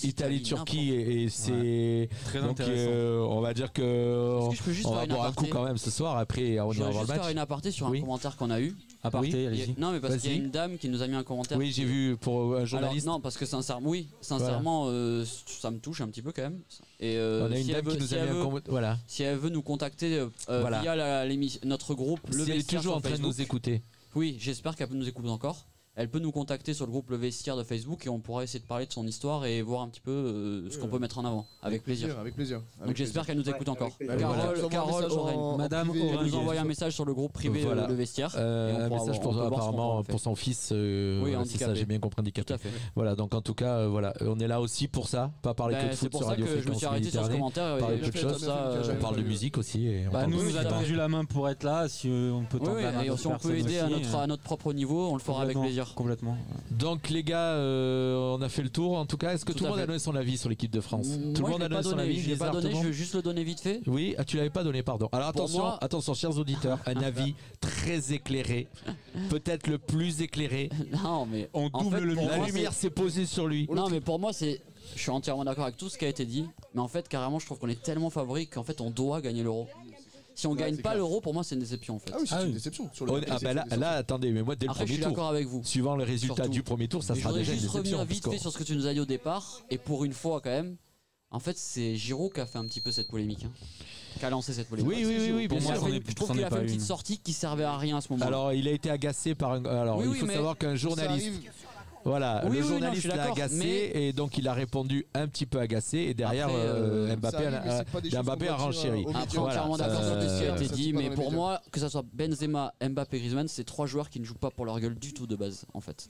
Italie-Turquie et c'est très donc on va dire que on va boire un coup quand même ce soir. Après on ira voir le match. Je vais juste faire une aparté sur un commentaire qu'on a eu. Aparté, allez-y. Non, mais parce qu'il y a une dame qui nous a mis un commentaire. Oui, j'ai vu pour un journaliste. Alors, non, parce que sincèrement, ça me touche un petit peu quand même. Et on a une dame qui nous a mis un commentaire. Voilà. Si elle veut nous contacter via notre groupe, si elle est toujours en train de nous écouter. Oui, j'espère qu'elle peut nous écouter encore. elle peut nous contacter sur le groupe Le Vestiaire de Facebook et on pourra essayer de parler de son histoire et voir un petit peu ce qu'on peut mettre en avant. Avec plaisir. Avec plaisir. Donc j'espère qu'elle nous écoute encore. Voilà. Carole Aurène, Madame elle nous envoie un message sur le groupe privé Le Vestiaire. Un message apparemment pour son fils. C'est ça, j'ai bien compris, handicapé. Voilà, donc en tout cas, voilà, on est là aussi pour ça, pas parler que de foot sur Radio Fréquence. Je me suis arrêté sur ce commentaire. Parler de choses. On parle de musique aussi. Nous a tendu la main pour être là. Si on peut tendre la main, et si on peut aider à notre propre niveau, on le fera avec plaisir. Complètement. Donc les gars, on a fait le tour. En tout cas, est-ce que tout le monde a donné son avis sur l'équipe de France? Tout le monde a donné son avis. Je l'ai pas donné, je vais juste le donner vite fait. Oui, tu l'avais pas donné, pardon. Alors attention, chers auditeurs, un avis très éclairé, peut-être le plus éclairé. Non, mais on double le la lumière s'est posée sur lui. Non, mais pour moi, je suis entièrement d'accord avec tout ce qui a été dit. Mais en fait, carrément, je trouve qu'on est tellement favori qu'en fait, on doit gagner l'Euro. Si on gagne pas l'Euro, pour moi, c'est une déception en fait. Ah oui, c'est une déception. Là, attendez, mais moi, dès le premier tour, je suis d'accord avec vous. Suivant le résultat du premier tour, ça sera déjà une déception. Je voudrais juste revenir vite fait sur ce que tu nous as dit au départ. Et pour une fois, quand même, en fait, c'est Giroud qui a fait un petit peu cette polémique. Qui a lancé cette polémique. Oui, pour moi, je trouve qu'il a fait une petite sortie qui servait à rien à ce moment-là. Alors, il a été agacé par un. Alors, il faut savoir qu'un journaliste. Voilà, le journaliste l'a agacé et donc il a répondu un petit peu agacé et derrière Mbappé a renchéri. Après, entièrement d'accord sur ce qui a été dit, mais pour moi, que ça soit Benzema, Mbappé, Griezmann, c'est 3 joueurs qui ne jouent pas pour leur gueule du tout de base, en fait.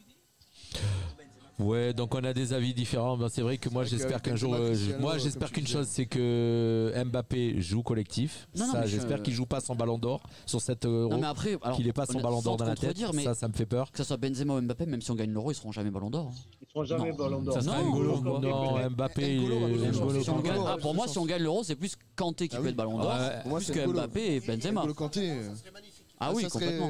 Ouais, donc on a des avis différents. Ben, c'est vrai que moi j'espère qu'un jour, j'espère qu'une chose, c'est que Mbappé joue collectif. J'espère qu'il joue pas son ballon d'or sur cette Euro. Qu'il n'ait pas son ballon d'or dans la tête. Ça me fait peur. Que ça soit Benzema ou Mbappé, même si on gagne l'Euro, ils seront jamais ballon d'or. Ils seront jamais ballon d'or. Ça sera non, Mbappé. Pour moi, si on gagne l'Euro, c'est plus Kanté qui peut être ballon d'or, plus que Mbappé et Benzema. Ah oui, complètement.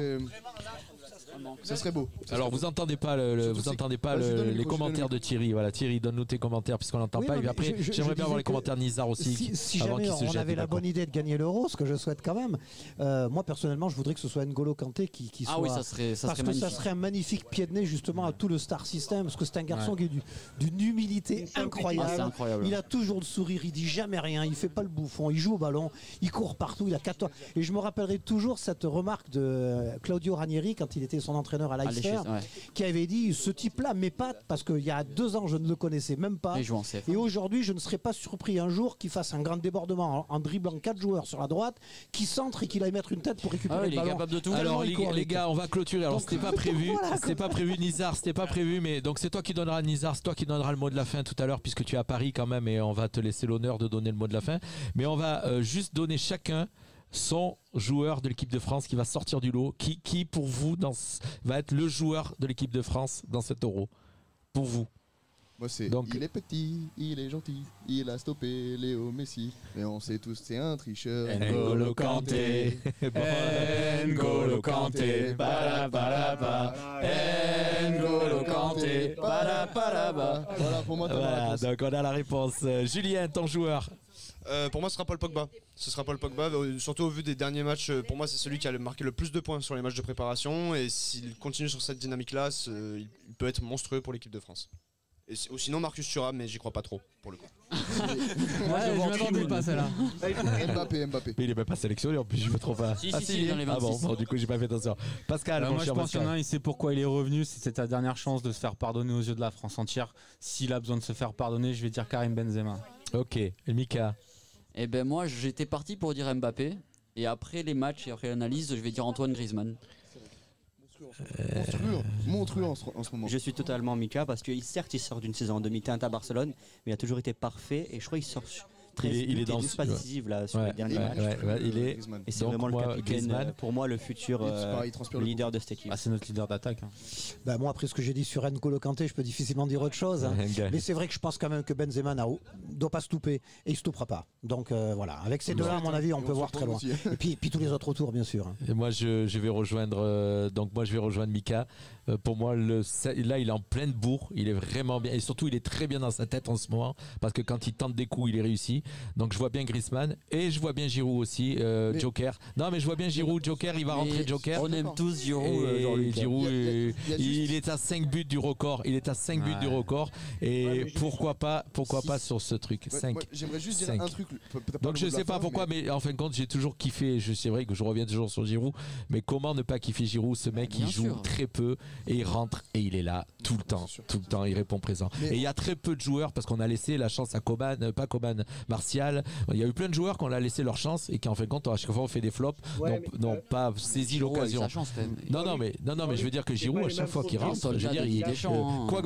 Ça serait beau. Alors vous entendez pas les commentaires de Thierry. Voilà, Thierry, donne-nous tes commentaires puisqu'on n'entend pas. Et après, j'aimerais bien avoir les commentaires de Nizar aussi. Si jamais on avait la bonne idée de gagner l'Euro, ce que je souhaite quand même, moi personnellement, je voudrais que ce soit N'Golo Kanté qui soit. Ah oui, ça serait magnifique. Ça serait un magnifique pied de nez justement à tout le star system, parce que c'est un garçon qui est d'une humilité incroyable. Il a toujours le sourire, il dit jamais rien, il fait pas le bouffon, il joue au ballon, il court partout, il a 14. Et je me rappellerai toujours cette remarque de Claudio Ranieri quand il était son entraîneur à Leicester, qui avait dit ce type-là m'épate parce qu'il y a 2 ans je ne le connaissais même pas et aujourd'hui je ne serais pas surpris un jour qu'il fasse un grand débordement en dribblant 4 joueurs sur la droite, qui centre et qu'il aille mettre une tête pour récupérer le ballon. Il est capable de tout. Alors les gars, on va clôturer. Alors c'était pas prévu, c'était pas prévu Nizar, c'était pas prévu, mais donc c'est toi qui donneras Nizar, c'est toi qui donneras le mot de la fin tout à l'heure puisque tu es à Paris quand même et on va te laisser l'honneur de donner le mot de la fin. Mais on va juste donner chacun son joueur de l'équipe de France qui va sortir du lot. Qui pour vous va être le joueur de l'équipe de France dans cet Euro? Pour vous? Moi il est petit, il est gentil, il a stoppé Léo Messi. Mais on sait tous c'est un tricheur. N'Golo Kanté, N'Golo Kanté, N'Golo Kanté, Voilà pour moi. Voilà, donc on a la réponse. Julien, ton joueur? Pour moi, ce sera Paul Pogba. Ce sera Paul Pogba, surtout au vu des derniers matchs. Pour moi, c'est celui qui a marqué le plus de points sur les matchs de préparation. Et s'il continue sur cette dynamique-là, il peut être monstrueux pour l'équipe de France. Ou sinon, Marcus Thuram, mais j'y crois pas trop, pour le coup. Je m'attendais pas celle-là. Mbappé. Mais il est même pas sélectionné en plus, je me trompe pas. Si, il est dans les 26. Bon, du coup, j'ai pas fait attention. Pascal, moi je pense qu'il y en a un, il sait pourquoi il est revenu. C'est sa dernière chance de se faire pardonner aux yeux de la France entière. S'il a besoin de se faire pardonner, je vais dire Karim Benzema. Ok, et Mika? Eh ben moi, j'étais parti pour dire Mbappé. Et après les matchs et après l'analyse, je vais dire Antoine Griezmann. Monstrueux en ce moment. Je suis totalement Mika parce que certes il sort d'une saison en demi-teinte à Barcelone, mais il a toujours été parfait et je crois qu'il sort il est dans le pas décisif là sur les derniers matchs. Et c'est vraiment le capitaine, pour moi le futur leader de cette équipe. C'est notre leader d'attaque. Moi après ce que j'ai dit sur N'Golo Kanté, je peux difficilement dire autre chose. Mais c'est vrai que je pense quand même que Benzema ne doit pas stopper et il ne stoppera pas. Donc voilà, avec ces deux-là à mon avis on peut voir très loin. Et puis tous les autres autour bien sûr. Et moi je vais rejoindre Mika. Pour moi là il est en pleine bourre, il est vraiment bien et surtout il est très bien dans sa tête en ce moment parce que quand il tente des coups il est réussi. Donc je vois bien Griezmann et je vois bien Giroud aussi, Joker. Non mais je vois bien Giroud, Joker, il va rentrer Joker. On aime tous Giroud. Giroud, il est à 5 buts du record. Il est à 5 buts du record. Et pourquoi pas sur ce truc 5. J'aimerais juste dire un truc le je mot de sais la pas fin, pourquoi, mais en fin de compte, j'ai toujours kiffé. C'est vrai que je reviens toujours sur Giroud, mais comment ne pas kiffer Giroud? Ce mec, il joue très peu et il rentre et il est là tout le temps. Tout le temps, il répond présent. Et il y a très peu de joueurs parce qu'on a laissé la chance à Martial. Il y a eu plein de joueurs qu'on a laissé leur chance et qui en fin de compte, à chaque fois, on fait des flops, n'ont pas saisi l'occasion. Non, mais je veux dire que Giroud, à chaque fois qu'il rentre, je veux dire,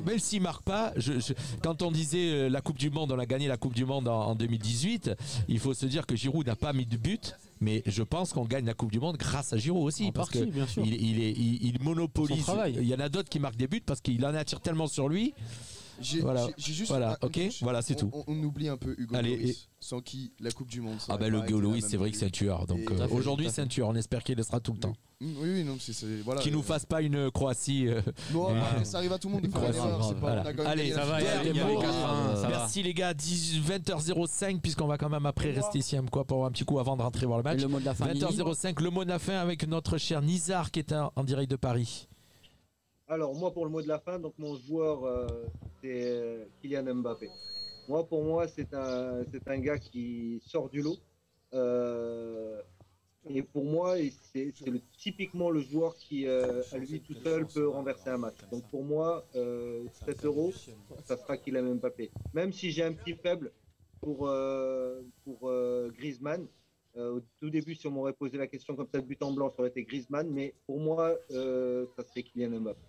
même s'il marque pas, quand on disait la Coupe du Monde, on a gagné la Coupe du Monde en 2018, il faut se dire que Giroud n'a pas mis de but, mais je pense qu'on gagne la Coupe du Monde grâce à Giroud aussi, parce que il monopolise. Il y en a d'autres qui marquent des buts parce qu'il en attire tellement sur lui. Voilà, c'est tout. On oublie un peu Hugo Lloris, sans qui la Coupe du Monde. Le Hugo Lloris, c'est vrai que c'est un tueur. Donc aujourd'hui, c'est un tueur. On espère qu'il le sera tout le temps. Oui, non, voilà. Qu'il nous fasse pas une Croatie. Ça arrive à tout le monde. Allez, ça va. Merci les gars. 20h05, puisqu'on va quand même après rester ici pour un petit coup avant de rentrer voir le match. 20h05, le mot de la fin avec notre cher Nizar qui est en direct de Paris. Alors moi pour le mot de la fin, donc mon joueur c'est Kylian Mbappé. Pour moi c'est un gars qui sort du lot et pour moi c'est typiquement le joueur qui à lui tout seul peut renverser un match. Donc pour moi 7 €, ça sera Kylian Mbappé. Même si j'ai un petit faible pour Griezmann. Au tout début, si on m'aurait posé la question comme ça de but en blanc, ça aurait été Griezmann, mais pour moi, ça serait Kylian Mbappé.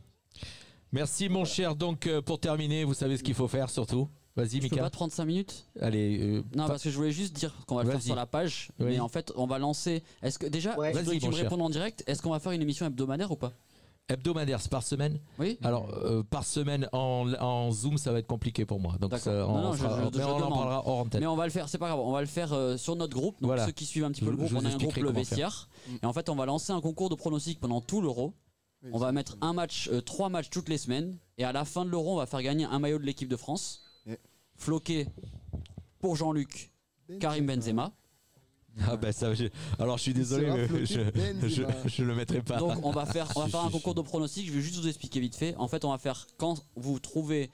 Merci mon cher. Donc pour terminer, vous savez ce qu'il faut faire surtout. Vas-y Mika. Je peux pas 35 minutes. Allez. Parce que je voulais juste dire qu'on va le faire sur la page, mais en fait on va lancer. Est-ce que déjà, tu me réponds en direct, est-ce qu'on va faire une émission hebdomadaire ou pas? Hebdomadaire, c'est par semaine. Oui. Alors par semaine en Zoom, ça va être compliqué pour moi. Donc on en parlera hors antenne. Mais on va le faire, c'est pas grave. On va le faire sur notre groupe. Donc ceux qui suivent un petit peu le groupe, on a un groupe Le Vestiaire. Et en fait, on va lancer un concours de pronostics pendant tout l'Euro. On va mettre 3 matchs toutes les semaines. Et à la fin de l'Euro, on va faire gagner un maillot de l'équipe de France. Floqué pour Jean-Luc, Karim Benzema. Alors je suis désolé, mais je le mettrai pas. Donc on va faire un concours de pronostics. Je vais juste vous expliquer vite fait. En fait, on va faire quand vous trouvez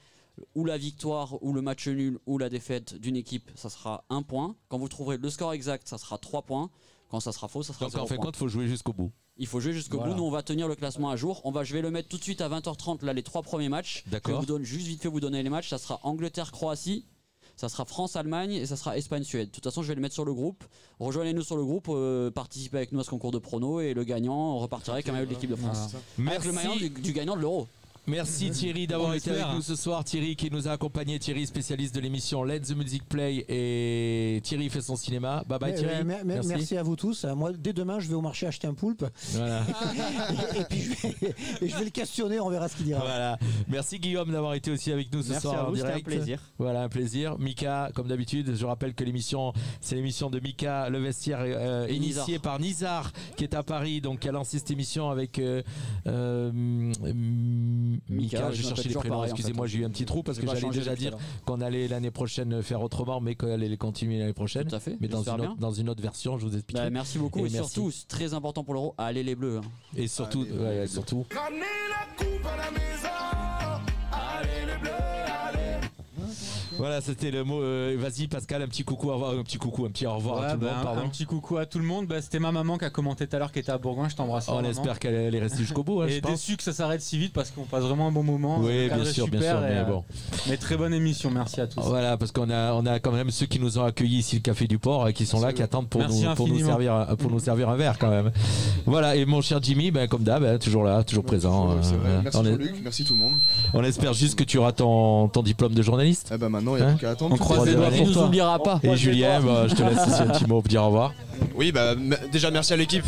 ou la victoire ou le match nul ou la défaite d'une équipe, ça sera 1 point. Quand vous trouverez le score exact, ça sera 3 points. Quand ça sera faux, ça sera 0 point. Donc en fait, il faut jouer jusqu'au bout. Il faut jouer jusqu'au bout. Nous, on va tenir le classement à jour. Je vais le mettre tout de suite à 20h30. Là, les 3 premiers matchs. D'accord. Je vous juste vite fait vous donner les matchs. Ça sera Angleterre-Croatie. Ça sera France-Allemagne et ça sera Espagne-Suède. De toute façon, je vais le mettre sur le groupe. Rejoignez-nous sur le groupe, participez avec nous à ce concours de pronos et le gagnant repartira avec un maillot de l'équipe de France. Avec le maillot du gagnant de l'Euro. Merci Thierry d'avoir été avec nous ce soir. Thierry qui nous a accompagné, Thierry spécialiste de l'émission Let the Music Play, et Thierry fait son cinéma. Bye bye Thierry. Merci à vous tous. Moi dès demain je vais au marché acheter un poulpe. Voilà. et puis je vais le questionner, on verra ce qu'il dira. Voilà. Merci Guillaume d'avoir été aussi avec nous ce soir en direct. C'était un plaisir. Voilà, un plaisir. Mika, comme d'habitude, je rappelle que c'est l'émission de Mika Le Vestiaire initiée par Nizar qui est à Paris, donc qui a lancé cette émission avec Mika, je cherchais les prénoms, excusez-moi, j'ai eu un petit trou parce que j'allais déjà dire qu'on allait l'année prochaine faire autrement, mais qu'on allait les continuer l'année prochaine. Tout à fait, mais dans une autre version, je vous explique. Merci beaucoup et surtout, c'est très important pour l'Euro, allez les Bleus. Et surtout, surtout. Ramenez la coupe à la maison, allez les Bleus, allez. Voilà, c'était le mot. Vas-y Pascal, un petit coucou, un petit au revoir à tout le monde. Un petit coucou à tout le monde. C'était ma maman qui a commenté tout à l'heure, qui était à Bourgoin. Je t'embrasse. On espère qu'elle est restée jusqu'au bout. Et déçu que ça s'arrête si vite parce qu'on passe vraiment un bon moment. Oui, bien sûr, mais bon. Mais très bonne émission, merci à tous. Voilà, parce qu'on a quand même ceux qui nous ont accueillis ici, le Café du Port, qui sont là, qui attendent pour nous servir un verre quand même. Voilà, et mon cher Jimmy, comme d'hab, toujours là, toujours présent. Merci Jean-Luc, merci tout le monde. On espère juste que tu auras ton diplôme de journaliste. Maintenant, il n'y a plus qu'à attendre. On croise les doigts pour toi. Tu nous oublieras pas. Et Julien, je te laisse aussi un petit mot pour dire au revoir. Oui, déjà merci à l'équipe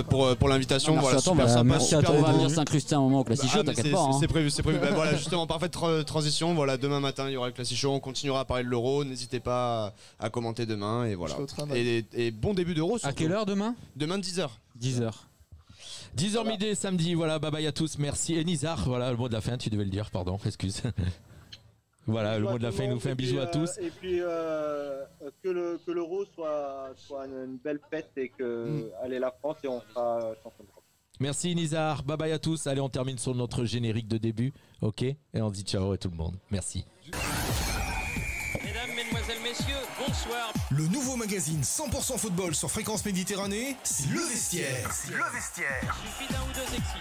pour l'invitation. Voilà, super sympa. Merci à toi. On va venir s'incruster un moment au Classic Show, t'inquiète pas. C'est prévu. Voilà, justement, parfaite transition. Voilà, demain matin, il y aura le Classic Show. On continuera à parler de l'Euro. N'hésitez pas à commenter demain. Et voilà. Et bon début d'Euro. À quelle heure demain? Demain 10h. 10h. 10h midi samedi. Voilà, bye bye à tous. Merci. Et Nizar, voilà le mot de la fin. Tu devais le dire, pardon, excuse. Voilà, le mot de la fin, il nous fait un bisou à tous. Et puis que l'Euro soit une belle fête et que allez la France et on sera champion d'Europe. Merci Nizar, bye bye à tous. Allez, on termine sur notre générique de début, ok? Et on dit ciao à tout le monde. Merci. Mesdames, Mesdemoiselles. mesdemoiselles, messieurs, bonsoir. Le nouveau magazine 100% football sur Fréquence Méditerranée, c'est Le Vestiaire. Le vestiaire. Il suffit d'un ou deux excités.